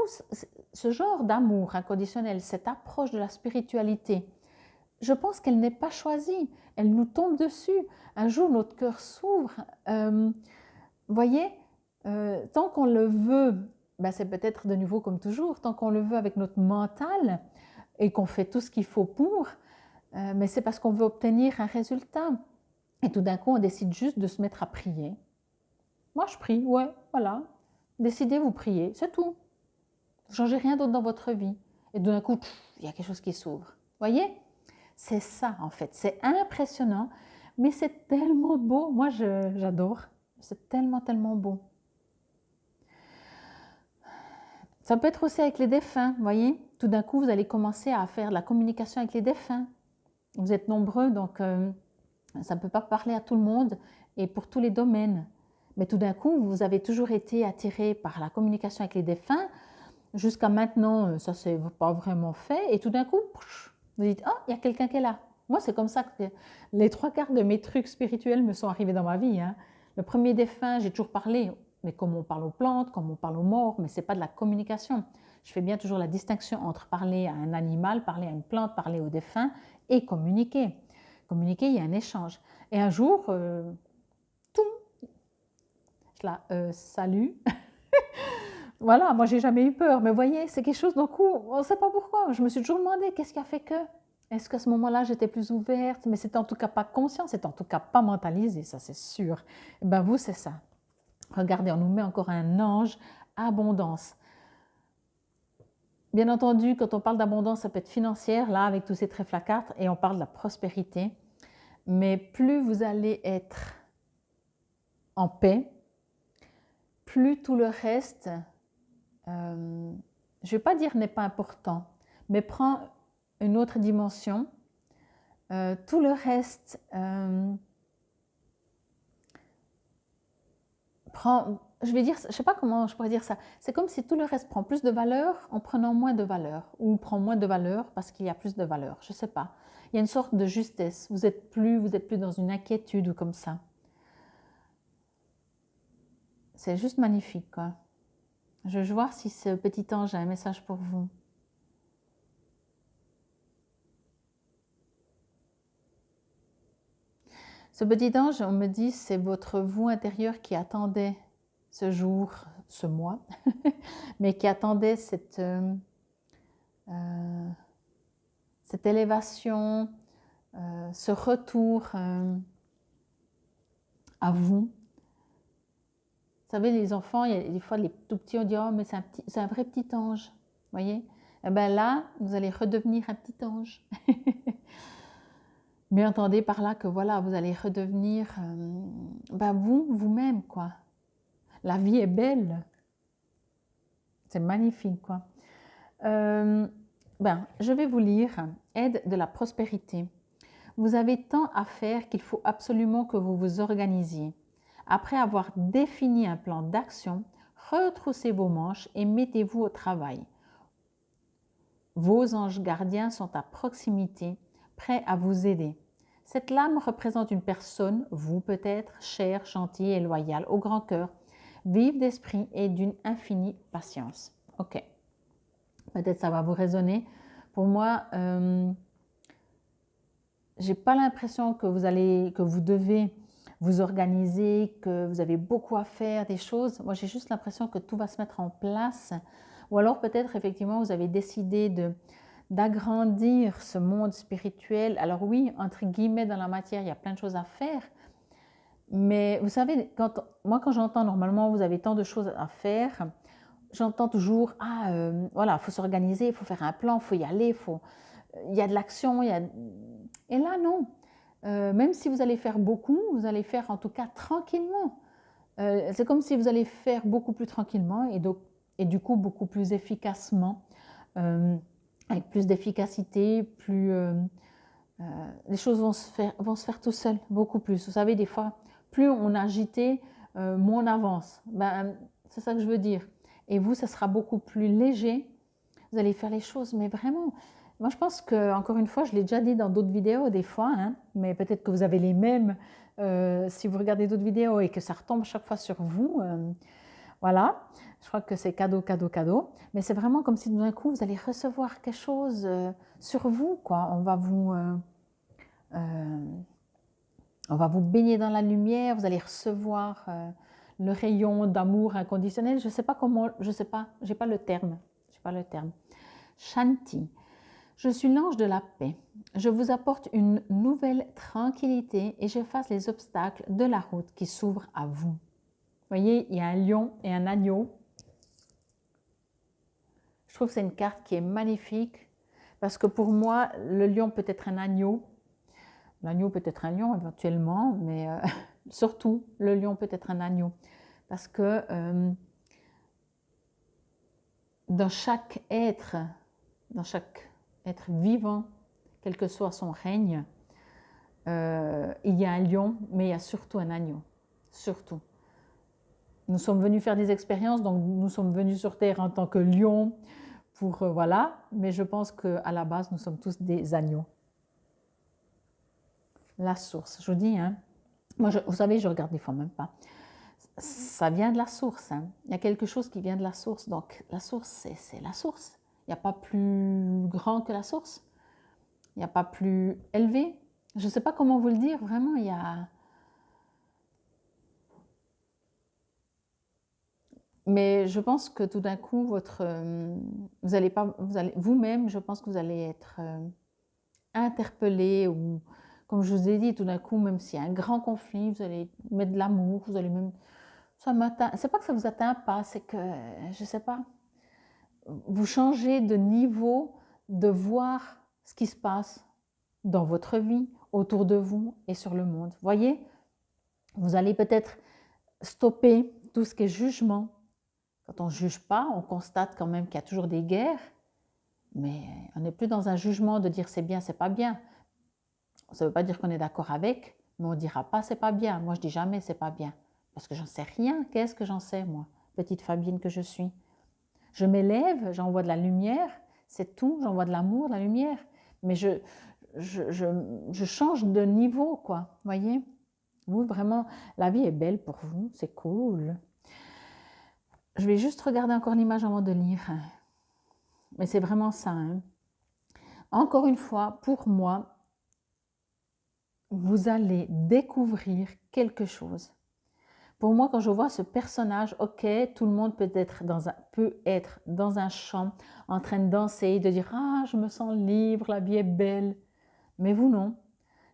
ce genre d'amour inconditionnel, cette approche de la spiritualité, je pense qu'elle n'est pas choisie, elle nous tombe dessus. Un jour, notre cœur s'ouvre. Voyez, tant qu'on le veut, ben c'est peut-être de nouveau comme toujours, tant qu'on le veut avec notre mental et qu'on fait tout ce qu'il faut pour, mais c'est parce qu'on veut obtenir un résultat. Et tout d'un coup, on décide juste de se mettre à prier. Moi, je prie, ouais, voilà. Décidez, vous priez, c'est tout. Vous ne changez rien d'autre dans votre vie. Et d'un coup, il y a quelque chose qui s'ouvre. Voyez? C'est ça, en fait. C'est impressionnant, mais c'est tellement beau. Moi, j'adore. C'est tellement, tellement beau. Ça peut être aussi avec les défunts, voyez? Tout d'un coup, vous allez commencer à faire de la communication avec les défunts. Vous êtes nombreux, donc ça ne peut pas parler à tout le monde et pour tous les domaines. Mais tout d'un coup, vous avez toujours été attiré par la communication avec les défunts. Jusqu'à maintenant, ça ne s'est pas vraiment fait. Et tout d'un coup, vous dites, ah, il y a quelqu'un qui est là. Moi, c'est comme ça que les 3/4 de mes trucs spirituels me sont arrivés dans ma vie, hein. Le premier défunt, j'ai toujours parlé. mais comme on parle aux plantes, comme on parle aux morts, mais ce n'est pas de la communication. Je fais bien toujours la distinction entre parler à un animal, parler à une plante, parler aux défunts et communiquer. Communiquer, il y a un échange. Et un jour, tout, salut. Voilà, moi j'ai jamais eu peur, mais vous voyez, c'est quelque chose d'un coup, on ne sait pas pourquoi. Je me suis toujours demandé qu'est-ce qui a fait que. Est-ce qu'à ce moment-là j'étais plus ouverte, mais c'était en tout cas pas conscient, c'était en tout cas pas mentalisé, ça c'est sûr. Et ben vous, c'est ça. Regardez, on nous met encore un ange, abondance. Bien entendu, quand on parle d'abondance, ça peut être financière, là, avec tous ces trèfles à quatre, et on parle de la prospérité. Mais plus vous allez être en paix, plus tout le reste, je ne vais pas dire n'est pas important, mais prend une autre dimension. Tout le reste prend, je vais dire, je ne sais pas comment je pourrais dire ça, c'est comme si tout le reste prend plus de valeur en prenant moins de valeur, ou prend moins de valeur parce qu'il y a plus de valeur, je ne sais pas. Il y a une sorte de justesse, vous êtes plus dans une inquiétude ou comme ça. C'est juste magnifique, quoi. Je vais voir si ce petit ange a un message pour vous. Ce petit ange, on me dit, c'est votre vous intérieur qui attendait ce jour, ce mois, mais qui attendait cette élévation, ce retour à vous. Vous savez, les enfants, il y a des fois, les tout petits, on dit « Oh, mais c'est un vrai petit ange. » Vous voyez? Et bien là, vous allez redevenir un petit ange. Mais entendez par là que voilà, vous allez redevenir vous-même, quoi. La vie est belle. C'est magnifique, quoi. Je vais vous lire Aide de la prospérité. Vous avez tant à faire qu'il faut absolument que vous vous organisiez. Après avoir défini un plan d'action, retroussez vos manches et mettez-vous au travail. Vos anges gardiens sont à proximité, prêts à vous aider. Cette lame représente une personne, vous peut-être, chère, gentille et loyale, au grand cœur, vive d'esprit et d'une infinie patience. Ok, peut-être ça va vous résonner. Pour moi, j'ai pas l'impression que vous devez vous organiser, que vous avez beaucoup à faire, des choses. Moi, j'ai juste l'impression que tout va se mettre en place. Ou alors peut-être effectivement vous avez décidé d'agrandir ce monde spirituel. Alors oui, entre guillemets, dans la matière, il y a plein de choses à faire. Mais vous savez, quand j'entends normalement vous avez tant de choses à faire, j'entends toujours voilà, il faut s'organiser, il faut faire un plan, il faut y aller, il y a de l'action, et là non. Même si vous allez faire beaucoup, vous allez faire en tout cas tranquillement. C'est comme si vous allez faire beaucoup plus tranquillement et du coup beaucoup plus efficacement, avec plus d'efficacité, les choses vont se faire tout seul, beaucoup plus. Vous savez, des fois, plus on a agité, moins on avance. C'est ça que je veux dire. Et vous, ça sera beaucoup plus léger. Vous allez faire les choses, mais vraiment. Moi, je pense que, encore une fois, je l'ai déjà dit dans d'autres vidéos des fois, hein, mais peut-être que vous avez les mêmes si vous regardez d'autres vidéos et que ça retombe chaque fois sur vous. Voilà, je crois que c'est cadeau, cadeau, cadeau. Mais c'est vraiment comme si d'un coup, vous allez recevoir quelque chose sur vous, quoi. On va vous baigner dans la lumière, vous allez recevoir le rayon d'amour inconditionnel. Je ne sais pas comment, je ne sais pas, je n'ai pas le terme. Shanti. Je suis l'ange de la paix. Je vous apporte une nouvelle tranquillité et j'efface les obstacles de la route qui s'ouvrent à vous. Vous voyez, il y a un lion et un agneau. Je trouve que c'est une carte qui est magnifique parce que pour moi, le lion peut être un agneau. L'agneau peut être un lion éventuellement, mais surtout, le lion peut être un agneau. Parce que dans chaque être vivant, quel que soit son règne, il y a un lion, mais il y a surtout un agneau. Surtout. Nous sommes venus faire des expériences, donc nous sommes venus sur Terre en tant que lion, voilà, mais je pense qu'à la base, nous sommes tous des agneaux. La source, je vous dis, hein. Moi, vous savez, je regarde des fois même pas. ça vient de la source. Hein. Il y a quelque chose qui vient de la source. Donc, la source, c'est la source. Il n'y a pas plus grand que la source. Il n'y a pas plus élevé. Je ne sais pas comment vous le dire. Vraiment, il y a... Mais je pense que tout d'un coup, vous allez pas, vous-même, je pense que vous allez être interpellé ou, comme je vous ai dit, tout d'un coup, même s'il y a un grand conflit, vous allez mettre de l'amour, vous allez même, ça m'atteint. C'est pas que ça vous atteint pas, c'est que, je sais pas, vous changez de niveau de voir ce qui se passe dans votre vie, autour de vous et sur le monde. Voyez, vous allez peut-être stopper tout ce qui est jugement. Quand on ne juge pas, on constate quand même qu'il y a toujours des guerres, mais on n'est plus dans un jugement de dire c'est bien, c'est pas bien. Ça ne veut pas dire qu'on est d'accord avec, mais on ne dira pas c'est pas bien. Moi, je dis jamais c'est pas bien, parce que j'en sais rien. Qu'est-ce que j'en sais, moi, petite Fabienne que je suis? Je m'élève, j'envoie de la lumière, c'est tout, j'envoie de l'amour, de la lumière, mais je change de niveau, quoi, voyez? Vous, vraiment, la vie est belle pour vous, c'est cool. Je vais juste regarder encore l'image avant de lire. Mais c'est vraiment ça. Hein. Encore une fois, pour moi, vous allez découvrir quelque chose. Pour moi, quand je vois ce personnage, ok, tout le monde peut être dans un champ, en train de danser, de dire « Ah, je me sens libre, la vie est belle ». Mais vous, non.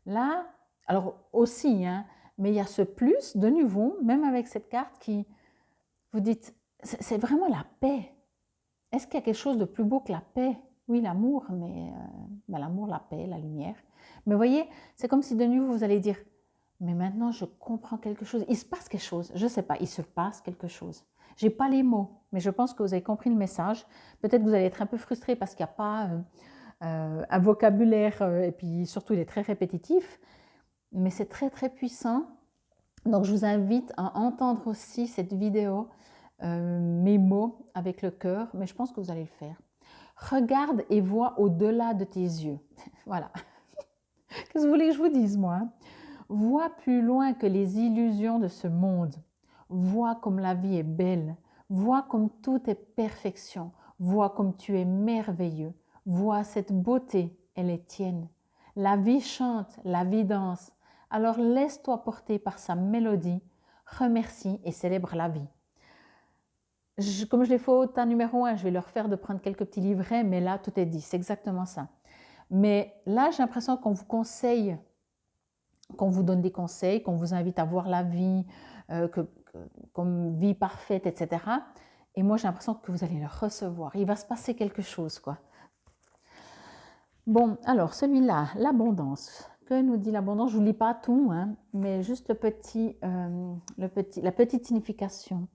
Là, alors aussi, hein, mais il y a ce plus, de nouveau, même avec cette carte qui, vous dites, c'est vraiment la paix. Est-ce qu'il y a quelque chose de plus beau que la paix? Oui, l'amour, mais l'amour, la paix, la lumière. Mais voyez, c'est comme si de nouveau vous allez dire, mais maintenant je comprends quelque chose. Il se passe quelque chose, je ne sais pas, il se passe quelque chose. Je n'ai pas les mots, mais je pense que vous avez compris le message. Peut-être que vous allez être un peu frustré parce qu'il n'y a pas un vocabulaire, et puis surtout il est très répétitif, mais c'est très très puissant. Donc je vous invite à entendre aussi cette vidéo, mes mots avec le cœur, mais je pense que vous allez le faire. Regarde et vois au-delà de tes yeux. Voilà. Qu'est-ce que vous voulez que je vous dise, moi? Vois plus loin que les illusions de ce monde. Vois comme la vie est belle. Vois comme tout est perfection. Vois comme tu es merveilleux. Vois cette beauté, elle est tienne. La vie chante, la vie danse. Alors laisse-toi porter par sa mélodie. Remercie et célèbre la vie. Comme je l'ai fait au tas numéro 1, je vais leur faire de prendre quelques petits livrets, mais là, tout est dit. C'est exactement ça. Mais là, j'ai l'impression qu'on vous conseille, qu'on vous donne des conseils, qu'on vous invite à voir la vie comme vie parfaite, etc. Et moi, j'ai l'impression que vous allez le recevoir. Il va se passer quelque chose, quoi. Bon, alors, celui-là, l'abondance. Que nous dit l'abondance? Je ne vous lis pas tout, hein, mais juste la petite signification.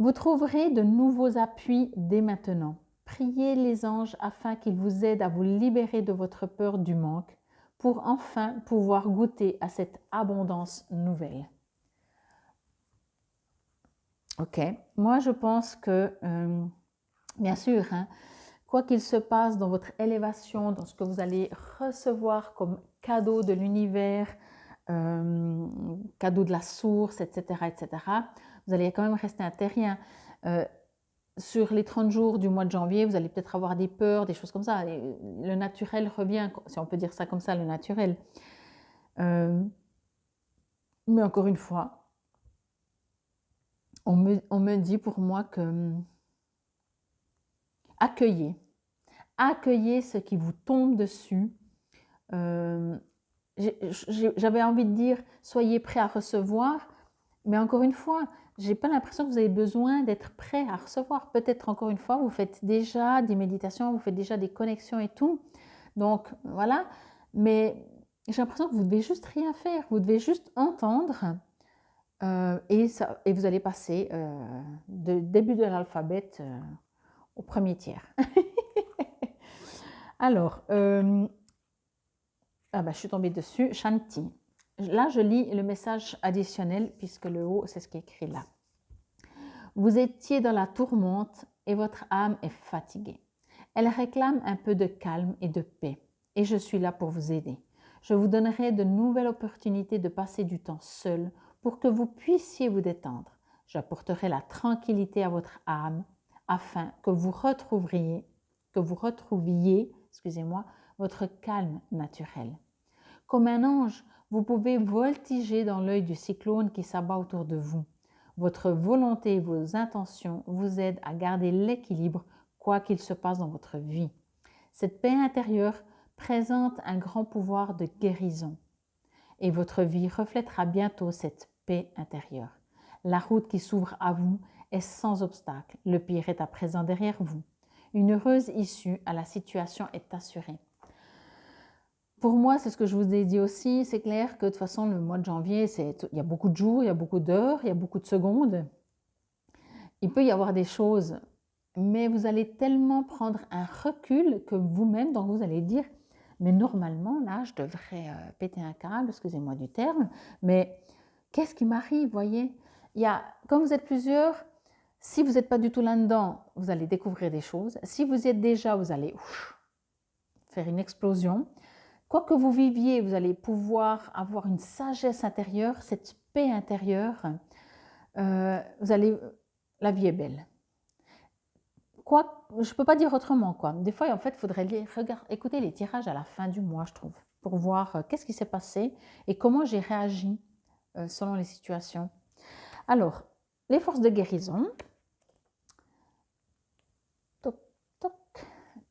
Vous trouverez de nouveaux appuis dès maintenant. Priez les anges afin qu'ils vous aident à vous libérer de votre peur du manque pour enfin pouvoir goûter à cette abondance nouvelle. Ok, moi je pense que, bien sûr, hein, quoi qu'il se passe dans votre élévation, dans ce que vous allez recevoir comme cadeau de l'univers, cadeau de la source, etc., etc., vous allez quand même rester un terrien. Sur les 30 jours du mois de janvier, vous allez peut-être avoir des peurs, des choses comme ça. Et le naturel revient, si on peut dire ça comme ça, le naturel. Mais encore une fois, on me dit pour moi que accueillez ce qui vous tombe dessus. J'avais envie de dire, soyez prêts à recevoir, mais encore une fois, je n'ai pas l'impression que vous avez besoin d'être prêt à recevoir. Peut-être encore une fois, vous faites déjà des méditations, vous faites déjà des connexions et tout. Donc voilà, mais j'ai l'impression que vous devez juste rien faire. Vous devez juste entendre et vous allez passer du début de l'alphabet au premier tiers. Alors, je suis tombée dessus, Shanti. Là, je lis le message additionnel puisque le haut, c'est ce qui est écrit là. Vous étiez dans la tourmente et votre âme est fatiguée. Elle réclame un peu de calme et de paix et je suis là pour vous aider. Je vous donnerai de nouvelles opportunités de passer du temps seul pour que vous puissiez vous détendre. J'apporterai la tranquillité à votre âme afin que vous retrouviez, excusez-moi, votre calme naturel. Comme un ange, vous pouvez voltiger dans l'œil du cyclone qui s'abat autour de vous. Votre volonté et vos intentions vous aident à garder l'équilibre quoi qu'il se passe dans votre vie. Cette paix intérieure présente un grand pouvoir de guérison et votre vie reflètera bientôt cette paix intérieure. La route qui s'ouvre à vous est sans obstacle. Le pire est à présent derrière vous. Une heureuse issue à la situation est assurée. Pour moi, c'est ce que je vous ai dit aussi, c'est clair que de toute façon, le mois de janvier, il y a beaucoup de jours, il y a beaucoup d'heures, il y a beaucoup de secondes. Il peut y avoir des choses, mais vous allez tellement prendre un recul que vous-même, donc vous allez dire, mais normalement, là, je devrais péter un câble, excusez-moi du terme, mais qu'est-ce qui m'arrive, voyez? Comme vous êtes plusieurs, si vous n'êtes pas du tout là-dedans, vous allez découvrir des choses. Si vous y êtes déjà, vous allez faire une explosion. Quoi que vous viviez, vous allez pouvoir avoir une sagesse intérieure, cette paix intérieure. La vie est belle. Je ne peux pas dire autrement, quoi. Des fois, en fait, il faudrait écouter les tirages à la fin du mois, je trouve, pour voir qu'est-ce qui s'est passé et comment j'ai réagi selon les situations. Alors, les forces de guérison. Toc, toc.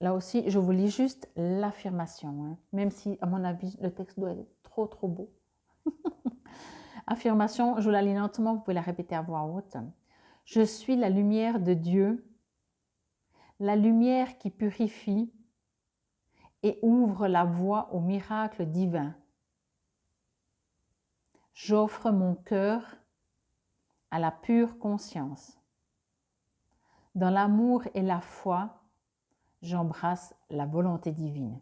Là aussi, je vous lis juste l'affirmation, hein, même si, à mon avis, le texte doit être trop beau. Affirmation, je vous la lis lentement, vous pouvez la répéter à voix haute. Je suis la lumière de Dieu, la lumière qui purifie et ouvre la voie au miracle divin. J'offre mon cœur à la pure conscience. Dans l'amour et la foi, j'embrasse la volonté divine.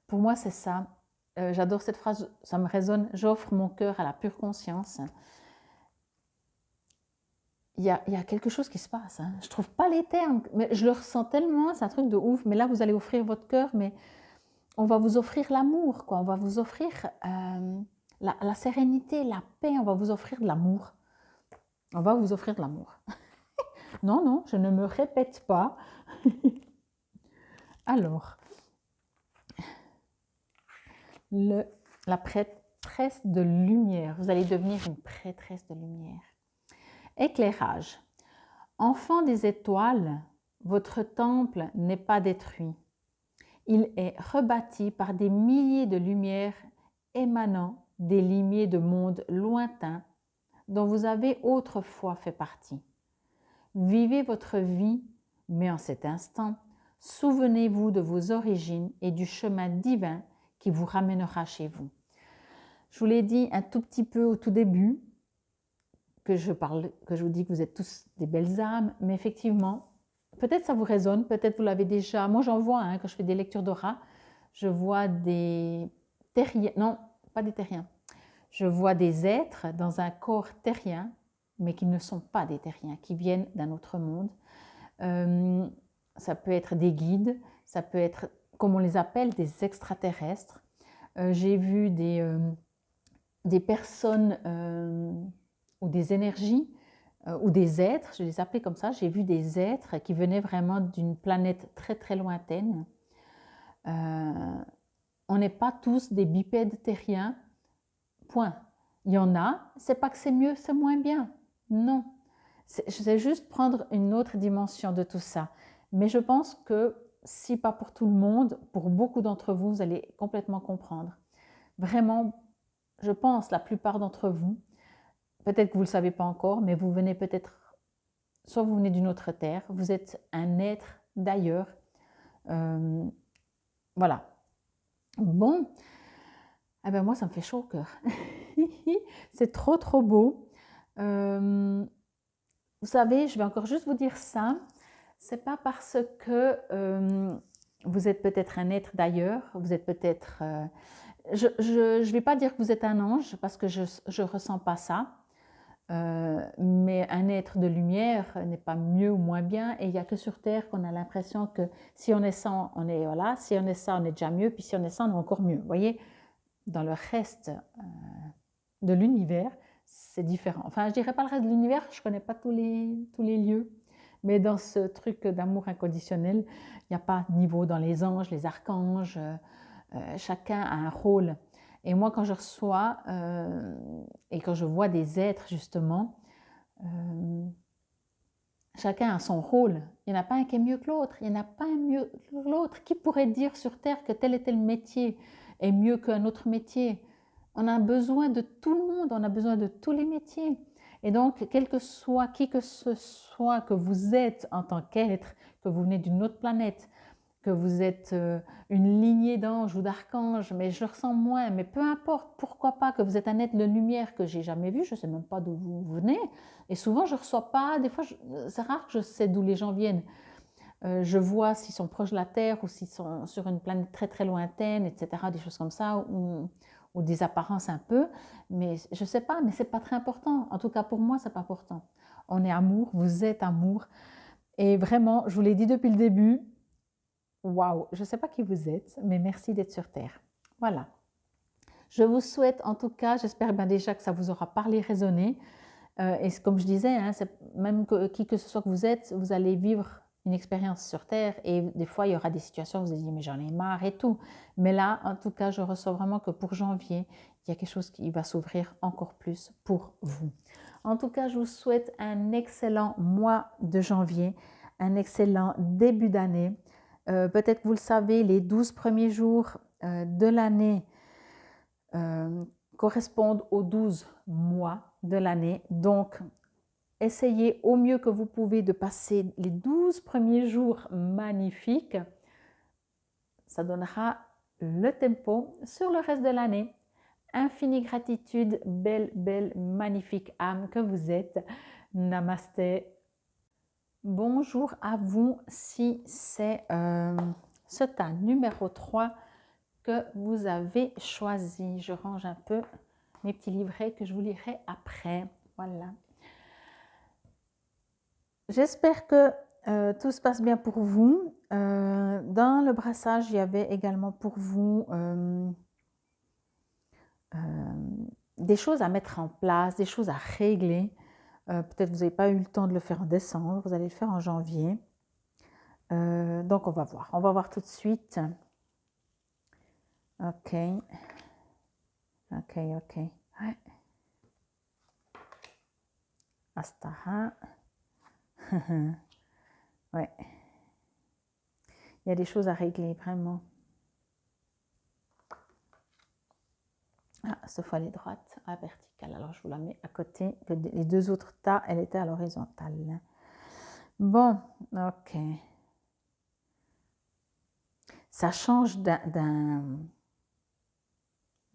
Pour moi, c'est ça. J'adore cette phrase, ça me résonne. J'offre mon cœur à la pure conscience. Il y a quelque chose qui se passe. Hein. Je ne trouve pas les termes, mais je le ressens tellement, c'est un truc de ouf. Mais là, vous allez offrir votre cœur, mais on va vous offrir l'amour, quoi. On va vous offrir la sérénité, la paix, on va vous offrir de l'amour. On va vous offrir de l'amour. Non, je ne me répète pas. Alors, la prêtresse de lumière. Vous allez devenir une prêtresse de lumière. Éclairage. Enfant des étoiles, votre temple n'est pas détruit. Il est rebâti par des milliers de lumières émanant des lignées de mondes lointains dont vous avez autrefois fait partie. Vivez votre vie, mais en cet instant, souvenez-vous de vos origines et du chemin divin qui vous ramènera chez vous. Je vous l'ai dit un tout petit peu au tout début, que je vous dis que vous êtes tous des belles âmes, mais effectivement, peut-être ça vous résonne, peut-être vous l'avez déjà. Moi, j'en vois, quand je fais des lectures d'aura, je vois des terriens, non, pas des terriens, je vois des êtres dans un corps terrien, mais qui ne sont pas des terriens, qui viennent d'un autre monde. Ça peut être des guides, ça peut être, comme on les appelle, des extraterrestres. J'ai vu des personnes ou des énergies ou des êtres, je les appelais comme ça, j'ai vu des êtres qui venaient vraiment d'une planète très lointaine. On n'est pas tous des bipèdes terriens, point. Il y en a, c'est pas que c'est mieux, c'est moins bien. Non, c'est juste prendre une autre dimension de tout ça. Mais je pense que si pas pour tout le monde, pour beaucoup d'entre vous, vous allez complètement comprendre. Vraiment, je pense la plupart d'entre vous, peut-être que vous ne le savez pas encore, mais vous venez peut-être, soit vous venez d'une autre terre, vous êtes un être d'ailleurs. Voilà. Bon, eh ben moi ça me fait chaud au cœur. C'est trop beau. Vous savez, je vais encore juste vous dire ça. C'est pas parce que vous êtes peut-être un être d'ailleurs, vous êtes peut-être... je ne vais pas dire que vous êtes un ange parce que je ne ressens pas ça. Mais un être de lumière n'est pas mieux ou moins bien, et il n'y a que sur Terre qu'on a l'impression que si on est ça, on est voilà, si on est ça, on est déjà mieux, puis si on est ça, on est encore mieux. Vous voyez, dans le reste, de l'univers, c'est différent. Enfin, je dirais pas le reste de l'univers, je connais pas tous les lieux, mais dans ce truc d'amour inconditionnel, il n'y a pas de niveau dans les anges, les archanges, chacun a un rôle. Et moi, quand je reçois et quand je vois des êtres, justement, chacun a son rôle. Il n'y en a pas un qui est mieux que l'autre. Il n'y en a pas un mieux que l'autre. Qui pourrait dire sur Terre que tel et tel métier est mieux qu'un autre métier? On a besoin de tout le monde, on a besoin de tous les métiers. Et donc, quel que soit, qui que ce soit que vous êtes en tant qu'être, que vous venez d'une autre planète, que vous êtes une lignée d'anges ou d'archanges, mais je le ressens moins, mais peu importe, pourquoi pas, que vous êtes un être de lumière que j'ai jamais vu, je ne sais même pas d'où vous venez, et souvent je ne reçois pas, des fois c'est rare que je sais d'où les gens viennent. Je vois s'ils sont proches de la Terre ou s'ils sont sur une planète très très lointaine, etc., des choses comme ça, ou des apparences un peu, mais je ne sais pas, mais ce n'est pas très important, en tout cas pour moi, ce n'est pas important. On est amour, vous êtes amour, et vraiment, je vous l'ai dit depuis le début, waouh, je ne sais pas qui vous êtes, mais merci d'être sur Terre. Voilà. Je vous souhaite en tout cas, j'espère bien déjà que ça vous aura parlé, résonné. Et comme je disais, hein, même qui que ce soit que vous êtes, vous allez vivre une expérience sur Terre et des fois il y aura des situations où vous allez dire mais j'en ai marre et tout. Mais là, en tout cas, je ressens vraiment que pour janvier, il y a quelque chose qui va s'ouvrir encore plus pour vous. En tout cas, je vous souhaite un excellent mois de janvier, un excellent début d'année. Peut-être que vous le savez, les 12 premiers jours de l'année correspondent aux 12 mois de l'année. Donc, essayez au mieux que vous pouvez de passer les 12 premiers jours magnifiques. Ça donnera le tempo sur le reste de l'année. Infinie gratitude, belle, belle, magnifique âme que vous êtes. Namasté. Bonjour à vous si c'est ce tas numéro 3 que vous avez choisi. Je range un peu mes petits livrets que je vous lirai après. Voilà. J'espère que tout se passe bien pour vous. Dans le brassage, il y avait également pour vous des choses à mettre en place, des choses à régler. Peut-être que vous n'avez pas eu le temps de le faire en décembre, vous allez le faire en janvier. Donc, on va voir. On va voir tout de suite. Ok. Ok, ok. Ouais. Astara. Ouais. Il y a des choses à régler, vraiment. Ah, cette fois, elle est droite, à verticale. Alors, je vous la mets à côté. Les deux autres tas, elle était à l'horizontale. Bon, ok. Ça change d'un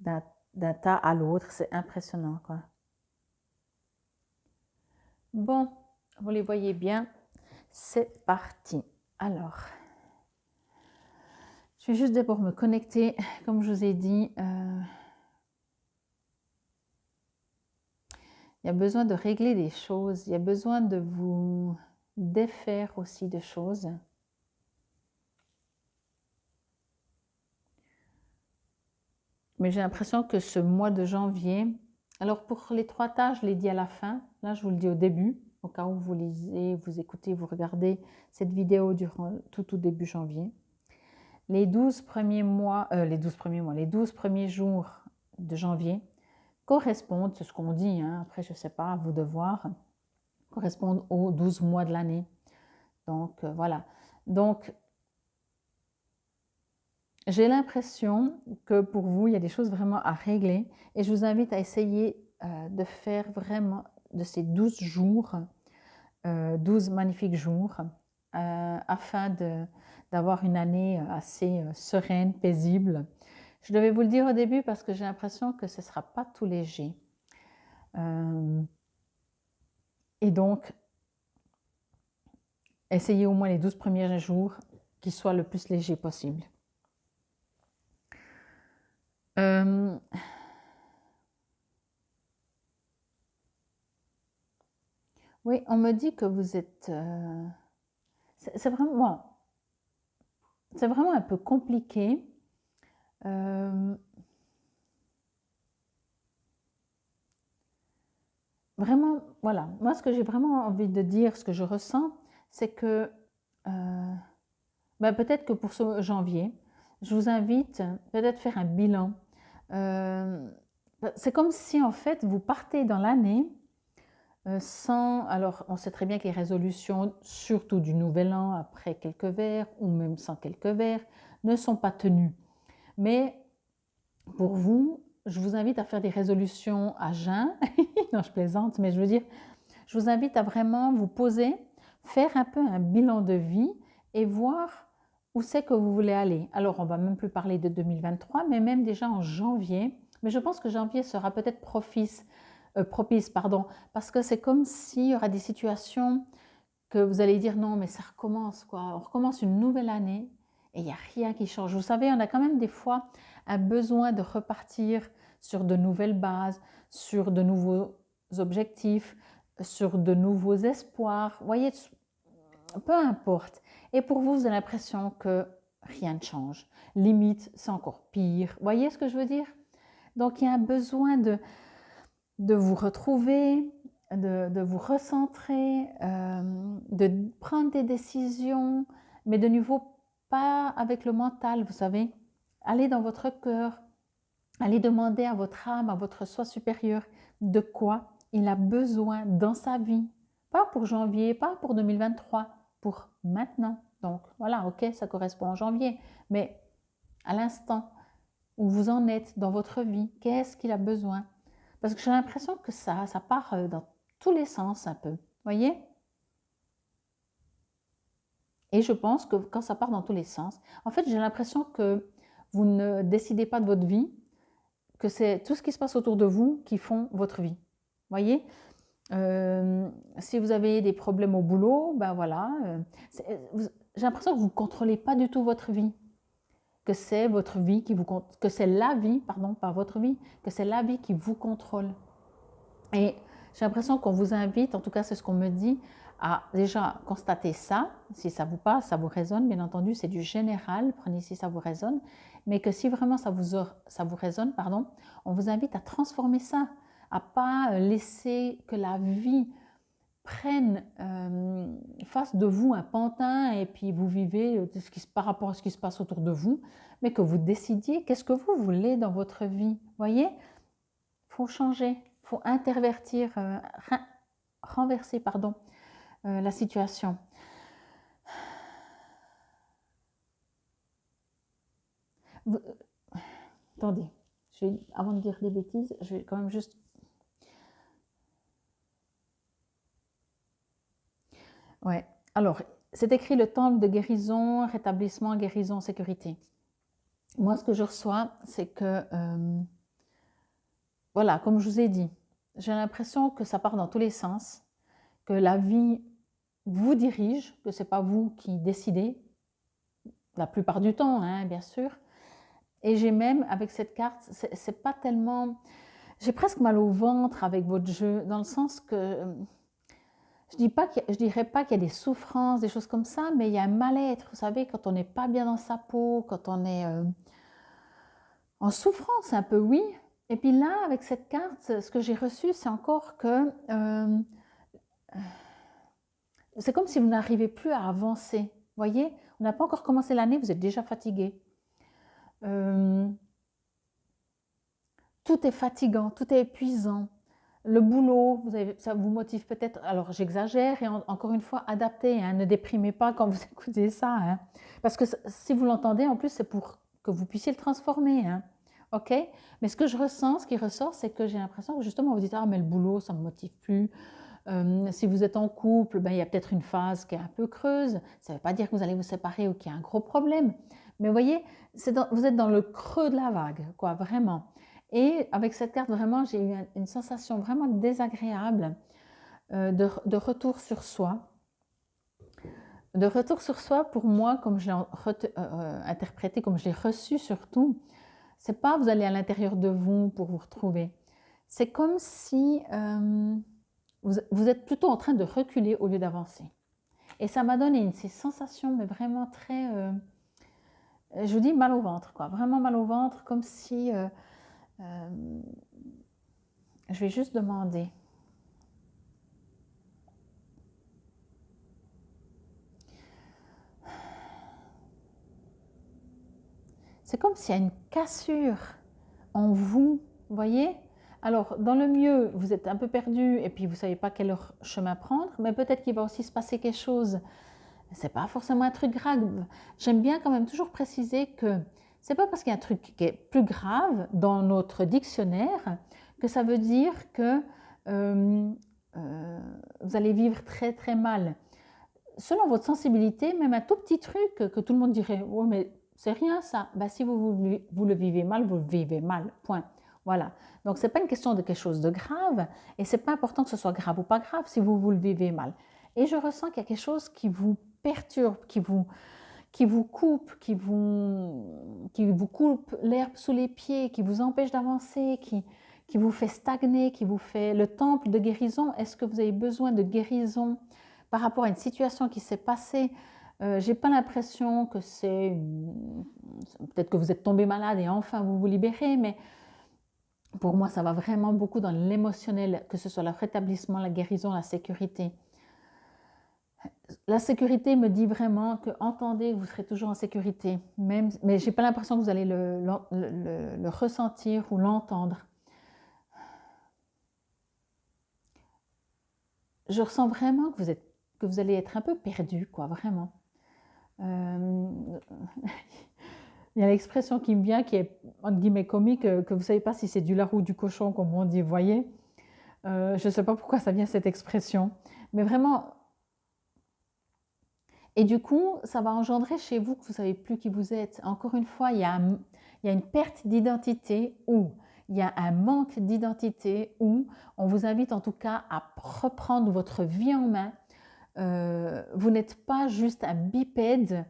tas à l'autre. C'est impressionnant, quoi. Bon, vous les voyez bien. C'est parti. Alors, je vais juste d'abord me connecter. Comme je vous ai dit, il y a besoin de régler des choses. Il y a besoin de vous défaire aussi de choses. Mais j'ai l'impression que ce mois de janvier, alors pour les 3 tas, je l'ai dit à la fin, là je vous le dis au début, au cas où vous lisez, vous écoutez, vous regardez cette vidéo durant tout début janvier. Les 12 premiers mois, les 12 premiers jours de janvier correspondent, c'est ce qu'on dit, hein, après je ne sais pas, à vous de voir, correspondent aux 12 mois de l'année. Donc voilà. Donc j'ai l'impression que pour vous, il y a des choses vraiment à régler et je vous invite à essayer de faire vraiment de ces 12 jours, 12 magnifiques jours, afin d'avoir une année assez sereine, paisible. Je devais vous le dire au début parce que j'ai l'impression que ce ne sera pas tout léger. Et donc, essayez au moins les 12 premiers jours qu'ils soient le plus léger possible. Oui, on me dit que vous êtes... c'est vraiment un peu compliqué. vraiment, voilà, moi ce que j'ai vraiment envie de dire, ce que je ressens, c'est que peut-être que pour ce janvier, je vous invite peut-être faire un bilan. Euh, c'est comme si en fait vous partez dans l'année sans, alors on sait très bien que les résolutions, surtout du nouvel an, après quelques verres ou même sans quelques verres, ne sont pas tenues. Mais pour vous, je vous invite à faire des résolutions à jeun. Non, je plaisante, mais je veux dire, je vous invite à vraiment vous poser, faire un peu un bilan de vie et voir où c'est que vous voulez aller. Alors, on va même plus parler de 2023, mais même déjà en janvier. Mais je pense que janvier sera peut-être propice, pardon, parce que c'est comme s'il y aura des situations que vous allez dire non, mais ça recommence quoi. On recommence une nouvelle année et il n'y a rien qui change. Vous savez, on a quand même des fois un besoin de repartir sur de nouvelles bases, sur de nouveaux objectifs, sur de nouveaux espoirs. Vous voyez, peu importe. Et pour vous, vous avez l'impression que rien ne change. Limite, c'est encore pire. Vous voyez ce que je veux dire? Donc, il y a un besoin de vous retrouver, de vous recentrer, de prendre des décisions, mais de nouveau pas avec le mental, vous savez. Allez dans votre cœur, allez demander à votre âme, à votre soi supérieur, de quoi il a besoin dans sa vie. Pas pour janvier, pas pour 2023, pour maintenant. Donc voilà, ok, ça correspond en janvier, mais à l'instant où vous en êtes dans votre vie, qu'est-ce qu'il a besoin? Parce que j'ai l'impression que ça part dans tous les sens un peu, voyez? Et je pense que quand ça part dans tous les sens, en fait, j'ai l'impression que vous ne décidez pas de votre vie, que c'est tout ce qui se passe autour de vous qui font votre vie. Voyez, si vous avez des problèmes au boulot, ben voilà, j'ai l'impression que vous ne contrôlez pas du tout votre vie, que c'est votre vie qui vous que c'est la vie, pardon, pas votre vie, que c'est la vie qui vous contrôle. Et j'ai l'impression qu'on vous invite, en tout cas c'est ce qu'on me dit, à déjà constater ça, si ça vous passe, ça vous résonne, bien entendu, c'est du général, prenez si ça vous résonne, mais que si vraiment ça vous résonne, pardon, on vous invite à transformer ça, à pas laisser que la vie prenne face de vous un pantin et puis vous vivez par rapport à ce qui se passe autour de vous, mais que vous décidiez qu'est-ce que vous voulez dans votre vie, voyez? Il faut changer, il faut intervertir, renverser pardon, la situation. Vous, attendez, avant de dire des bêtises, je vais quand même juste... Ouais, alors, c'est écrit le temple de guérison, rétablissement, guérison, sécurité. Moi, ce que je reçois, c'est que, voilà, comme je vous ai dit, j'ai l'impression que ça part dans tous les sens, que la vie vous dirige, que ce n'est pas vous qui décidez, la plupart du temps, hein, bien sûr. Et j'ai même, avec cette carte, c'est pas tellement... J'ai presque mal au ventre avec votre jeu, dans le sens que... Je dirais pas qu'il y a des souffrances, des choses comme ça, mais il y a un mal-être, vous savez, quand on n'est pas bien dans sa peau, quand on est en souffrance un peu, oui. Et puis là, avec cette carte, ce que j'ai reçu, c'est encore que... c'est comme si vous n'arrivez plus à avancer. Vous voyez, on n'a pas encore commencé l'année, vous êtes déjà fatigué. Tout est fatigant, tout est épuisant. Le boulot, ça vous motive peut-être, alors j'exagère, et encore une fois, adaptez, hein, ne déprimez pas quand vous écoutez ça. Hein, parce que si vous l'entendez, en plus, c'est pour que vous puissiez le transformer. Hein, ok? Mais ce que je ressens, ce qui ressort, c'est que j'ai l'impression que justement, vous dites, ah, mais le boulot, ça ne me motive plus. Si vous êtes en couple, ben, il y a peut-être une phase qui est un peu creuse. Ça ne veut pas dire que vous allez vous séparer ou qu'il y a un gros problème. Mais vous voyez, vous êtes dans le creux de la vague, quoi, vraiment. Et avec cette carte, vraiment, j'ai eu une sensation vraiment désagréable de retour sur soi. De retour sur soi, pour moi, comme je l'ai interprété, comme je l'ai reçu surtout, c'est pas vous allez à l'intérieur de vous pour vous retrouver. C'est comme si vous êtes plutôt en train de reculer au lieu d'avancer. Et ça m'a donné ces sensations, mais vraiment très, je vous dis, mal au ventre, quoi. Vraiment mal au ventre, comme si... je vais juste demander. c'est comme s'il y a une cassure en vous, vous voyez? Alors, dans le mieux, vous êtes un peu perdu et puis vous ne savez pas quel chemin prendre, mais peut-être qu'il va aussi se passer quelque chose. Ce n'est pas forcément un truc grave. J'aime bien quand même toujours préciser que ce n'est pas parce qu'il y a un truc qui est plus grave dans notre dictionnaire que ça veut dire que euh, vous allez vivre très très mal. Selon votre sensibilité, même un tout petit truc que tout le monde dirait « oh mais c'est rien ça », ben, si vous le vivez mal, vous le vivez mal, point. Voilà. Donc, ce n'est pas une question de quelque chose de grave et ce n'est pas important que ce soit grave ou pas grave si vous le vivez mal. Et je ressens qu'il y a quelque chose qui vous perturbe, qui vous coupe, qui vous coupe l'herbe sous les pieds, qui vous empêche d'avancer, qui vous fait stagner, qui vous fait le temple de guérison. Est-ce que vous avez besoin de guérison par rapport à une situation qui s'est passée? Je n'ai pas l'impression que c'est... Peut-être que vous êtes tombé malade et enfin vous vous libérez, mais pour moi, ça va vraiment beaucoup dans l'émotionnel, que ce soit le rétablissement, la guérison, la sécurité. La sécurité me dit vraiment que, entendez, vous serez toujours en sécurité, même, mais je n'ai pas l'impression que vous allez le ressentir ou l'entendre. Je ressens vraiment que vous allez être un peu perdu, quoi, vraiment. Il y a l'expression qui me vient, qui est entre guillemets comique, que vous ne savez pas si c'est du lard ou du cochon, comme on dit, vous voyez. Je ne sais pas pourquoi ça vient cette expression, mais vraiment. Et du coup, ça va engendrer chez vous que vous ne savez plus qui vous êtes. Encore une fois, il y a une perte d'identité ou il y a un manque d'identité ou on vous invite en tout cas à reprendre votre vie en main. Vous n'êtes pas juste un bipède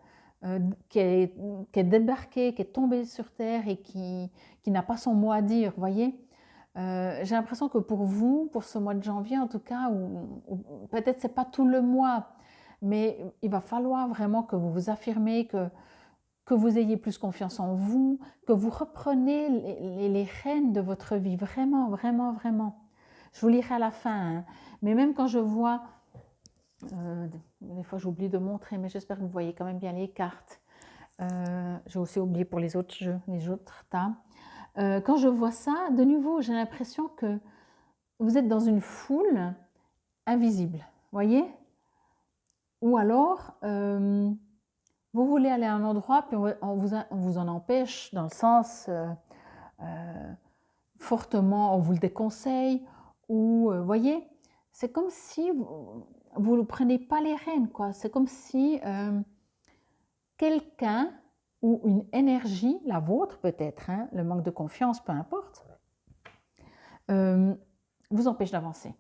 qui est débarqué, qui est tombé sur Terre et qui n'a pas son mot à dire, vous voyez. J'ai l'impression que pour vous, pour ce mois de janvier en tout cas, ou peut-être ce n'est pas tout le mois, mais il va falloir vraiment que vous vous affirmez, que vous ayez plus confiance en vous, que vous repreniez les rênes de votre vie, vraiment, vraiment, vraiment. Je vous lirai à la fin, hein. Mais même quand je vois, des fois j'oublie de montrer, mais j'espère que vous voyez quand même bien les cartes. J'ai aussi oublié pour les autres jeux, les autres tas. Quand je vois ça, de nouveau, j'ai l'impression que vous êtes dans une foule invisible, voyez? Ou alors, vous voulez aller à un endroit, puis on vous en empêche, dans le sens fortement, on vous le déconseille, ou voyez, c'est comme si vous ne prenez pas les rênes, quoi. C'est comme si quelqu'un ou une énergie, la vôtre peut-être, hein, le manque de confiance, peu importe, vous empêche d'avancer.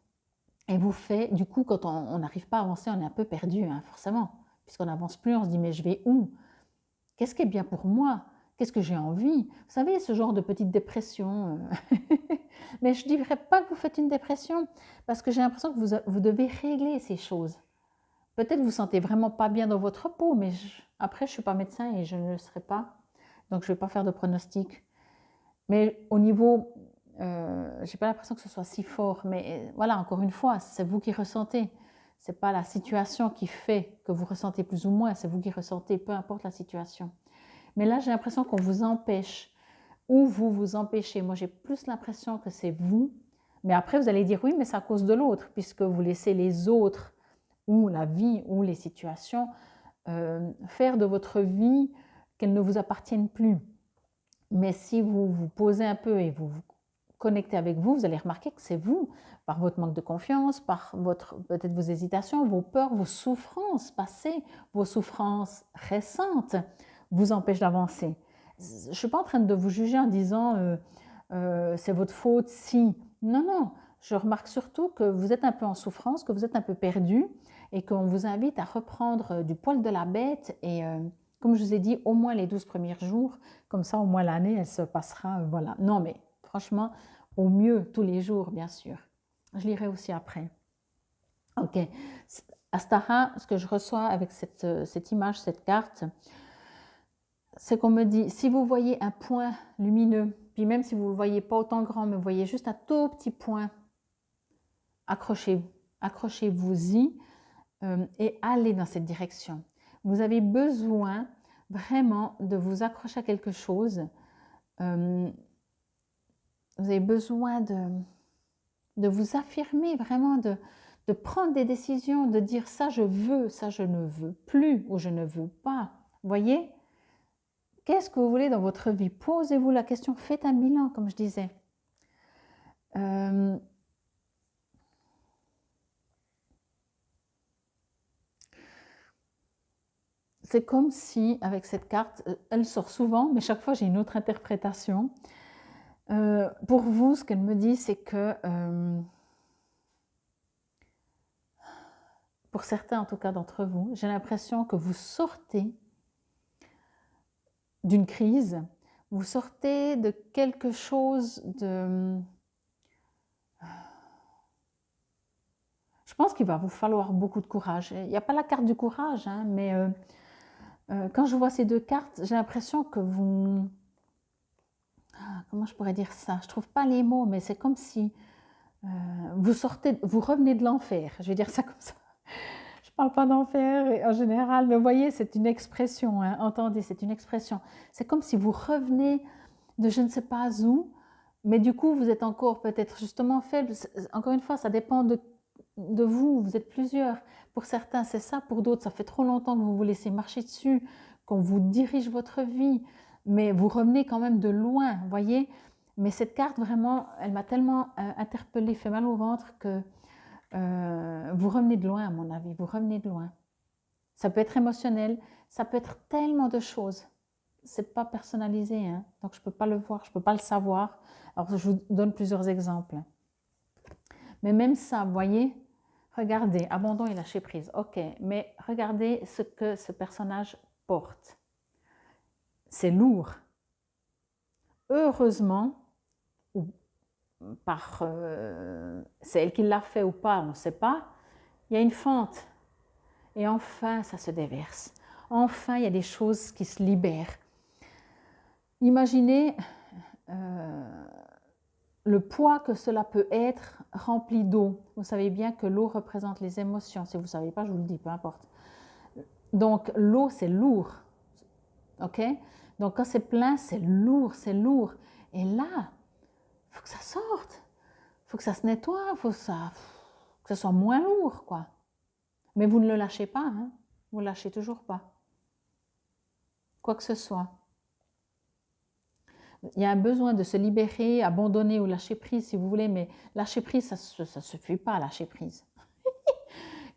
Et vous fait, du coup, quand on n'arrive pas à avancer, on est un peu perdu, hein, forcément. Puisqu'on n'avance plus, on se dit, mais je vais où? Qu'est-ce qui est bien pour moi? Qu'est-ce que j'ai envie? Vous savez, ce genre de petite dépression. Mais je ne dirais pas que vous faites une dépression, parce que j'ai l'impression que vous devez régler ces choses. Peut-être que vous ne vous sentez vraiment pas bien dans votre peau, mais après, je ne suis pas médecin et je ne le serai pas. Donc, je ne vais pas faire de pronostic. Mais au niveau, je n'ai pas l'impression que ce soit si fort. Mais voilà, encore une fois, c'est vous qui ressentez. Ce n'est pas la situation qui fait que vous ressentez plus ou moins, c'est vous qui ressentez, peu importe la situation. Mais là, j'ai l'impression qu'on vous empêche, ou vous vous empêchez. Moi, j'ai plus l'impression que c'est vous. Mais après, vous allez dire oui, mais c'est à cause de l'autre, puisque vous laissez les autres, ou la vie, ou les situations, faire de votre vie qu'elles ne vous appartiennent plus. Mais si vous vous posez un peu et vous vous connectez avec vous, vous allez remarquer que c'est vous, par votre manque de confiance, par peut-être vos hésitations, vos peurs, vos souffrances passées, vos souffrances récentes, vous empêchent d'avancer. Je ne suis pas en train de vous juger en disant c'est votre faute si. Non, non, je remarque surtout que vous êtes un peu en souffrance, que vous êtes un peu perdu et qu'on vous invite à reprendre du poil de la bête et comme je vous ai dit, au moins les 12 premiers jours, comme ça au moins l'année, elle se passera, voilà. Non mais franchement, au mieux tous les jours, bien sûr. Je lirai aussi après. Ok. Astara, ce que je reçois avec cette image, cette carte, c'est qu'on me dit, si vous voyez un point lumineux, puis même si vous ne le voyez pas autant grand, mais vous voyez juste un tout petit point, accrochez-vous, accrochez-vous-y et allez dans cette direction. Vous avez besoin vraiment de vous accrocher à quelque chose. Vous avez besoin de vous affirmer, vraiment de prendre des décisions, de dire ça je veux, ça je ne veux plus ou je ne veux pas. Voyez? Qu'est-ce que vous voulez dans votre vie? Posez-vous la question, faites un bilan, comme je disais. C'est comme si, avec cette carte, elle sort souvent, mais chaque fois j'ai une autre interprétation. Pour vous, ce qu'elle me dit, c'est que, pour certains en tout cas d'entre vous, j'ai l'impression que vous sortez d'une crise, vous sortez de quelque chose de... Je pense qu'il va vous falloir beaucoup de courage. Il n'y a pas la carte du courage, hein, mais quand je vois ces deux cartes, j'ai l'impression que vous... Comment je pourrais dire ça? Je ne trouve pas les mots, mais c'est comme si vous revenez de l'enfer. Je vais dire ça comme ça. Je ne parle pas d'enfer en général, mais vous voyez, c'est une expression. Hein, entendez, c'est une expression. C'est comme si vous revenez de je ne sais pas où, mais du coup, vous êtes encore peut-être justement faible. Encore une fois, ça dépend de vous. Vous êtes plusieurs. Pour certains, c'est ça. Pour d'autres, ça fait trop longtemps que vous vous laissez marcher dessus, qu'on vous dirige votre vie, mais vous revenez quand même de loin, voyez. Mais cette carte, vraiment, elle m'a tellement interpellée, fait mal au ventre que vous revenez de loin, à mon avis. Vous revenez de loin. Ça peut être émotionnel, ça peut être tellement de choses. C'est pas personnalisé, hein, donc je peux pas le voir, je peux pas le savoir. Alors je vous donne plusieurs exemples. Mais même ça, vous voyez, regardez, abandon et lâcher prise. Ok, mais regardez ce que ce personnage porte. C'est lourd. Heureusement, ou par c'est elle qui l'a fait ou pas, on ne sait pas, il y a une fente. Et enfin, ça se déverse. Enfin, il y a des choses qui se libèrent. Imaginez le poids que cela peut être rempli d'eau. Vous savez bien que l'eau représente les émotions. Si vous ne savez pas, je vous le dis, peu importe. Donc, l'eau, c'est lourd. OK? Donc, quand c'est plein, c'est lourd, c'est lourd. Et là, il faut que ça sorte. Il faut que ça se nettoie, il faut que ça soit moins lourd, quoi. Mais vous ne le lâchez pas, hein? Vous ne lâchez toujours pas. Quoi que ce soit. Il y a un besoin de se libérer, abandonner ou lâcher prise, si vous voulez, mais lâcher prise, ça ne suffit pas, lâcher prise.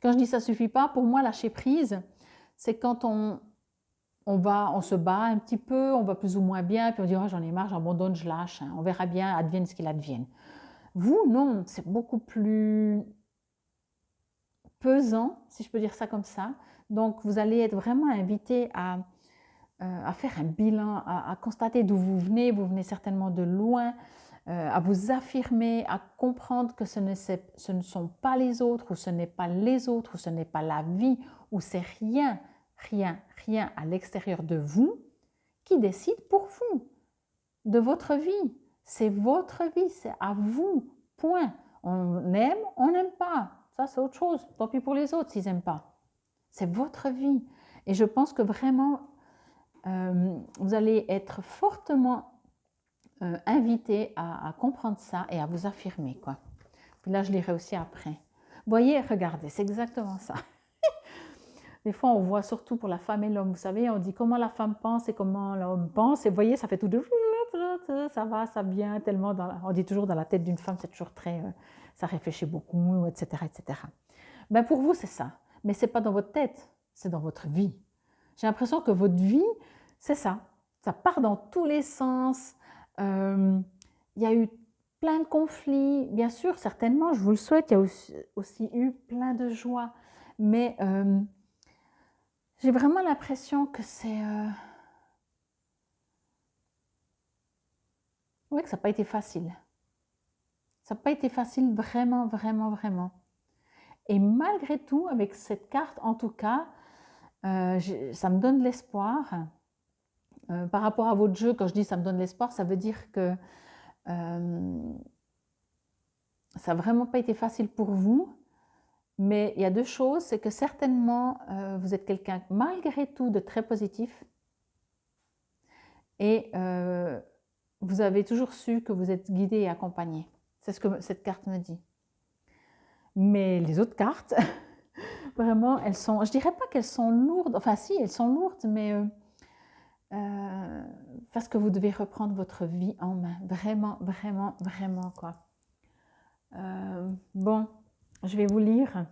Quand je dis ça ne suffit pas, pour moi, lâcher prise, c'est quand on se bat un petit peu, on va plus ou moins bien, puis on dit oh, j'en ai marre, j'abandonne, je lâche, hein, on verra bien, advienne ce qu'il advienne. Vous, non, c'est beaucoup plus pesant, si je peux dire ça comme ça. Donc, vous allez être vraiment invité à faire un bilan, à constater d'où vous venez certainement de loin, à vous affirmer, à comprendre que ce ne sont pas les autres, ou ce n'est pas les autres, ou ce n'est pas la vie, ou c'est rien à l'extérieur de vous qui décide pour vous, de votre vie. C'est votre vie, c'est à vous, point. On aime, on n'aime pas. Ça, c'est autre chose. Tant pis pour les autres s'ils n'aiment pas. C'est votre vie. Et je pense que vraiment, vous allez être fortement invité à comprendre ça et à vous affirmer, quoi. Puis là, je lirai aussi après. Vous voyez, regardez, c'est exactement ça. Des fois, on voit surtout pour la femme et l'homme, vous savez, on dit comment la femme pense et comment l'homme pense. Et vous voyez, ça fait tout de... Ça va, ça vient, tellement... On dit toujours dans la tête d'une femme, c'est toujours très... ça réfléchit beaucoup, etc., etc. Ben pour vous, c'est ça. Mais ce n'est pas dans votre tête, c'est dans votre vie. J'ai l'impression que votre vie, c'est ça. Ça part dans tous les sens. Il y a eu plein de conflits. Bien sûr, certainement, je vous le souhaite, il y a aussi eu plein de joie. Mais j'ai vraiment l'impression que c'est... Oui, que ça n'a pas été facile. Ça n'a pas été facile, vraiment, vraiment, vraiment. Et malgré tout, avec cette carte, en tout cas, ça me donne de l'espoir. Par rapport à votre jeu, quand je dis ça me donne de l'espoir, ça veut dire que ça n'a vraiment pas été facile pour vous. Mais il y a deux choses, c'est que certainement, vous êtes quelqu'un, malgré tout, de très positif. et vous avez toujours su que vous êtes guidé et accompagné. C'est ce que cette carte me dit. Mais les autres cartes, vraiment, elles sont, je dirais pas qu'elles sont lourdes, enfin si, elles sont lourdes, mais parce que vous devez reprendre votre vie en main, vraiment, vraiment, vraiment, quoi. Bon, je vais vous lire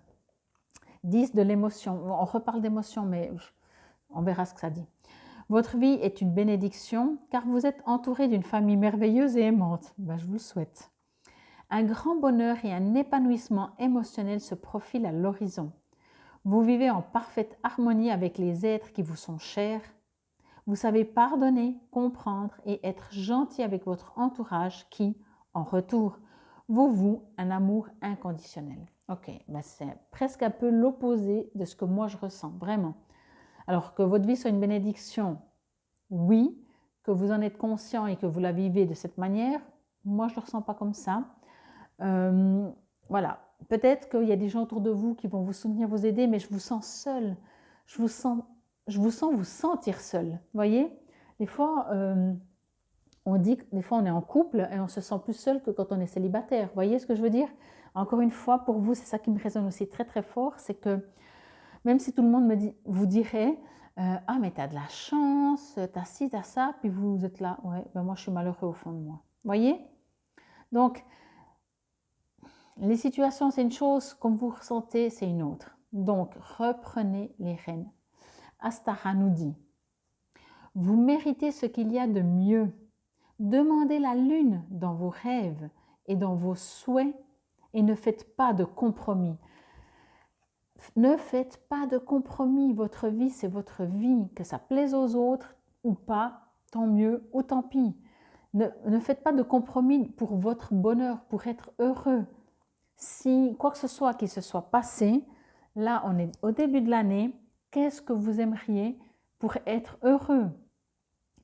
10 de l'émotion. On reparle d'émotion, mais on verra ce que ça dit. Votre vie est une bénédiction car vous êtes entouré d'une famille merveilleuse et aimante. Ben, je vous le souhaite. Un grand bonheur et un épanouissement émotionnel se profilent à l'horizon. Vous vivez en parfaite harmonie avec les êtres qui vous sont chers. Vous savez pardonner, comprendre et être gentil avec votre entourage qui, en retour, vous voue un amour inconditionnel. Ok, ben c'est presque un peu l'opposé de ce que moi je ressens, vraiment. Alors que votre vie soit une bénédiction, oui, que vous en êtes conscient et que vous la vivez de cette manière, moi je ne le ressens pas comme ça. Voilà, peut-être qu'il y a des gens autour de vous qui vont vous soutenir, vous aider, mais je vous sens seule. Je vous sens vous sentir seul. Vous voyez, des fois, on dit que des fois on est en couple et on se sent plus seul que quand on est célibataire. Vous voyez ce que je veux dire? Encore une fois, pour vous, c'est ça qui me résonne aussi très très fort, c'est que même si tout le monde vous dirait ah mais t'as de la chance, t'as ci, t'as ça, puis vous êtes là, ouais, ben moi je suis malheureux au fond de moi. Vous voyez? Donc, les situations c'est une chose, comme vous ressentez c'est une autre. Donc, reprenez les rênes. Astara nous dit, vous méritez ce qu'il y a de mieux. Demandez la lune dans vos rêves et dans vos souhaits et ne faites pas de compromis. Ne faites pas de compromis. Votre vie, c'est votre vie. Que ça plaise aux autres ou pas, tant mieux ou tant pis. Ne faites pas de compromis pour votre bonheur, pour être heureux. Si quoi que ce soit qui se soit passé, là, on est au début de l'année, qu'est-ce que vous aimeriez pour être heureux?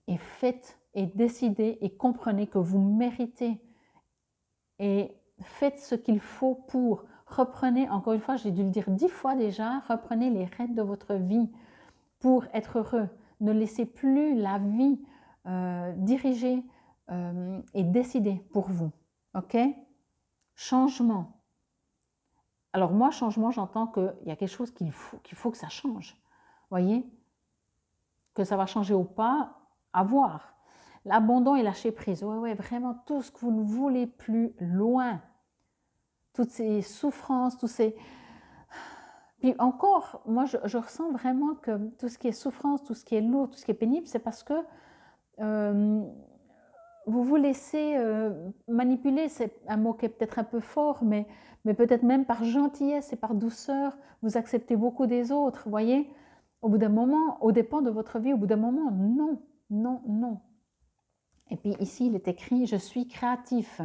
Et faites et décidez et comprenez que vous méritez. Et faites ce qu'il faut pour. Reprenez, encore une fois, j'ai dû le dire 10 fois déjà, reprenez les rênes de votre vie pour être heureux. Ne laissez plus la vie diriger et décider pour vous. Ok? Changement. Alors moi, changement, j'entends qu'il y a quelque chose qu'il faut que ça change. Voyez? Que ça va changer ou pas, à voir. L'abandon et lâcher prise. Ouais, vraiment tout ce que vous ne voulez plus loin. Toutes ces souffrances, tous ces... Puis encore, moi, je ressens vraiment que tout ce qui est souffrance, tout ce qui est lourd, tout ce qui est pénible, c'est parce que vous vous laissez manipuler. C'est un mot qui est peut-être un peu fort, mais peut-être même par gentillesse et par douceur, vous acceptez beaucoup des autres, voyez. Au bout d'un moment, au dépend de votre vie, au bout d'un moment, non, non, non. Et puis ici, il est écrit « Je suis créatif ».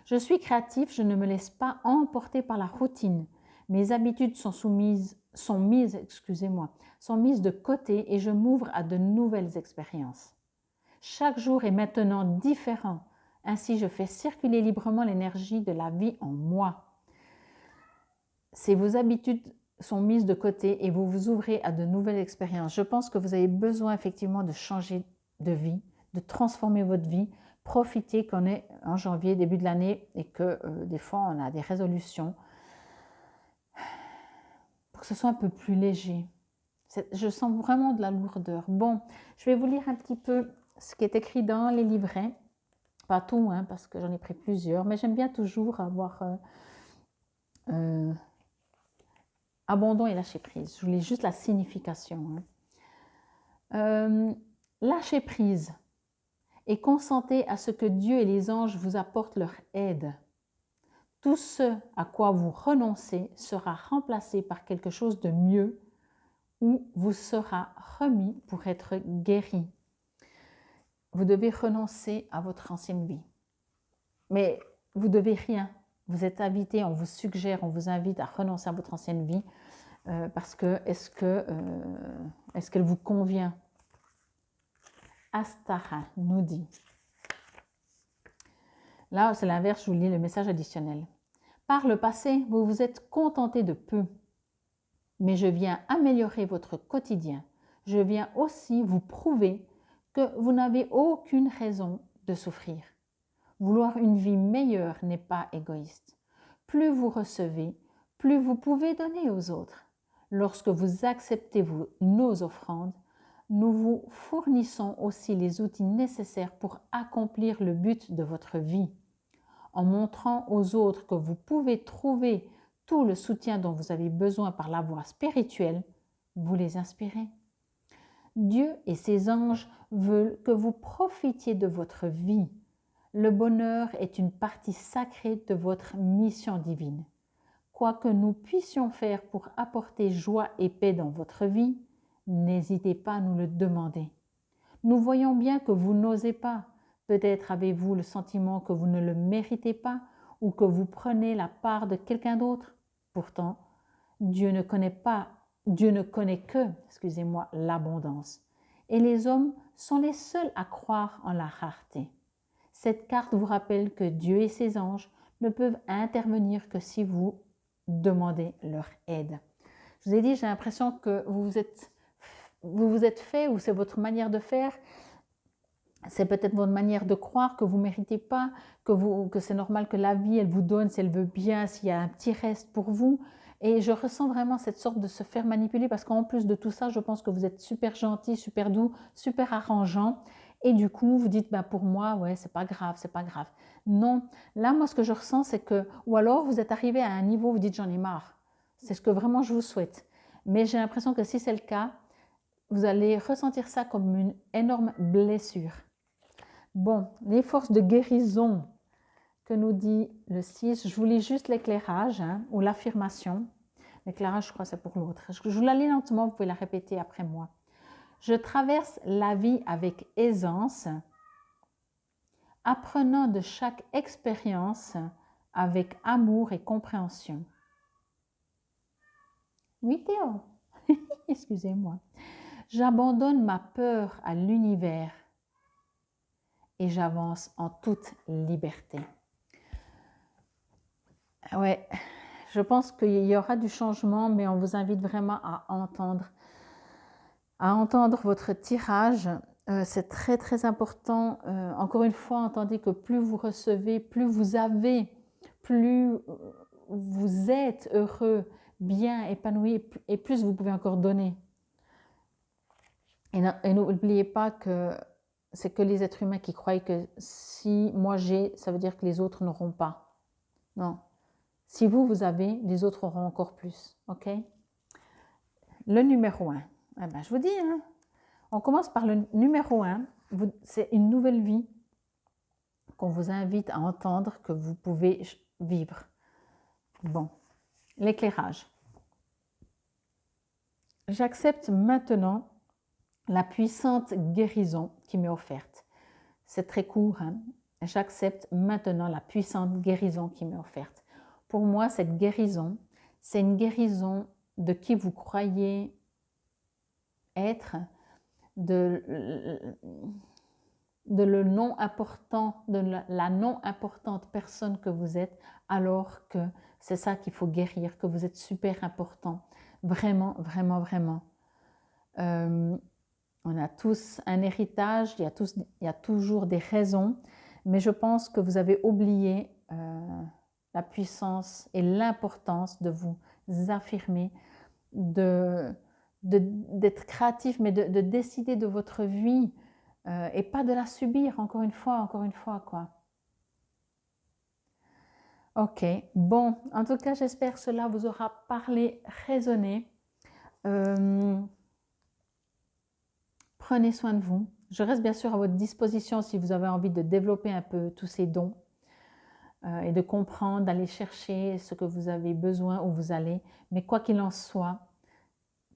Je suis créatif, je ne me laisse pas emporter par la routine. Mes habitudes sont mises de côté et je m'ouvre à de nouvelles expériences. Chaque jour est maintenant différent. Ainsi, je fais circuler librement l'énergie de la vie en moi. Si vos habitudes sont mises de côté et vous vous ouvrez à de nouvelles expériences, je pense que vous avez besoin effectivement de changer de vie, de transformer votre vie. Profitez qu'on est en janvier, début de l'année, et que des fois on a des résolutions pour que ce soit un peu plus léger. Je sens vraiment de la lourdeur. Bon, je vais vous lire un petit peu ce qui est écrit dans les livrets. Pas tout, hein, parce que j'en ai pris plusieurs, mais j'aime bien toujours avoir abandon et lâcher prise. Je vous lis juste la signification. Lâcher prise et consentez à ce que Dieu et les anges vous apportent leur aide. Tout ce à quoi vous renoncez sera remplacé par quelque chose de mieux ou vous sera remis pour être guéri. Vous devez renoncer à votre ancienne vie. Mais vous ne devez rien. Vous êtes invité, on vous suggère, on vous invite à renoncer à votre ancienne vie parce que est-ce qu'elle vous convient? Astara nous dit. Là, c'est l'inverse, je vous lis le message additionnel. Par le passé, vous vous êtes contenté de peu, mais je viens améliorer votre quotidien. Je viens aussi vous prouver que vous n'avez aucune raison de souffrir. Vouloir une vie meilleure n'est pas égoïste. Plus vous recevez, plus vous pouvez donner aux autres. Lorsque vous acceptez nos offrandes, nous vous fournissons aussi les outils nécessaires pour accomplir le but de votre vie. En montrant aux autres que vous pouvez trouver tout le soutien dont vous avez besoin par la voie spirituelle, vous les inspirez. Dieu et ses anges veulent que vous profitiez de votre vie. Le bonheur est une partie sacrée de votre mission divine. Quoi que nous puissions faire pour apporter joie et paix dans votre vie, n'hésitez pas à nous le demander. Nous voyons bien que vous n'osez pas. Peut-être avez-vous le sentiment que vous ne le méritez pas ou que vous prenez la part de quelqu'un d'autre. Pourtant, Dieu ne connaît que, l'abondance. Et les hommes sont les seuls à croire en la rareté. Cette carte vous rappelle que Dieu et ses anges ne peuvent intervenir que si vous demandez leur aide. Je vous ai dit, j'ai l'impression que vous vous êtes fait, ou c'est votre manière de faire, c'est peut-être votre manière de croire que vous ne méritez pas, que c'est normal que la vie, elle vous donne si elle veut bien, s'il y a un petit reste pour vous. Et je ressens vraiment cette sorte de se faire manipuler parce qu'en plus de tout ça, je pense que vous êtes super gentil, super doux, super arrangeant. Et du coup, vous dites, ben pour moi, ouais, c'est pas grave, c'est pas grave. Non, là, moi, ce que je ressens, c'est que, ou alors vous êtes arrivé à un niveau où vous dites, j'en ai marre. C'est ce que vraiment je vous souhaite. Mais j'ai l'impression que si c'est le cas, vous allez ressentir ça comme une énorme blessure. Bon, les forces de guérison que nous dit le 6, je vous lis juste l'éclairage ou l'affirmation. L'éclairage, je crois, c'est pour l'autre. Je vous la lis lentement, vous pouvez la répéter après moi. Je traverse la vie avec aisance, apprenant de chaque expérience avec amour et compréhension. Oui, Théo, excusez-moi. J'abandonne ma peur à l'univers et j'avance en toute liberté. Ouais, je pense qu'il y aura du changement, mais on vous invite vraiment à entendre votre tirage. C'est très très important. Encore une fois, entendez que plus vous recevez, plus vous avez, plus vous êtes heureux, bien épanoui, et plus vous pouvez encore donner. Et n'oubliez pas que c'est que les êtres humains qui croient que si moi j'ai, ça veut dire que les autres n'auront pas. Non. Si vous avez, les autres auront encore plus. Ok? Le numéro 1. Eh ben, je vous dis, on commence par le numéro 1. C'est une nouvelle vie qu'on vous invite à entendre que vous pouvez vivre. Bon, l'éclairage. J'accepte maintenant la puissante guérison qui m'est offerte. C'est très court. J'accepte maintenant la puissante guérison qui m'est offerte. Pour moi, cette guérison, c'est une guérison de qui vous croyez être, de le non important, de la non importante personne que vous êtes, alors que c'est ça qu'il faut guérir, que vous êtes super important. Vraiment, vraiment, vraiment. On a tous un héritage, il y a toujours des raisons, mais je pense que vous avez oublié la puissance et l'importance de vous affirmer, d'être créatif, mais de décider de votre vie et pas de la subir, encore une fois, quoi. Ok, bon, en tout cas, j'espère que cela vous aura parlé, résonné. Prenez soin de vous. Je reste bien sûr à votre disposition si vous avez envie de développer un peu tous ces dons et de comprendre, d'aller chercher ce que vous avez besoin, où vous allez. Mais quoi qu'il en soit,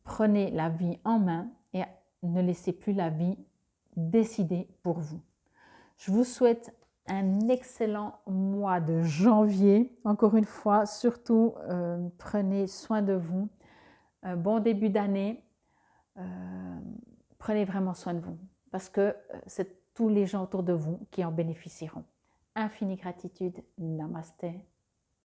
prenez la vie en main et ne laissez plus la vie décider pour vous. Je vous souhaite un excellent mois de janvier. Encore une fois, surtout, prenez soin de vous. Bon début d'année. Prenez vraiment soin de vous parce que c'est tous les gens autour de vous qui en bénéficieront. Infinie gratitude. Namasté.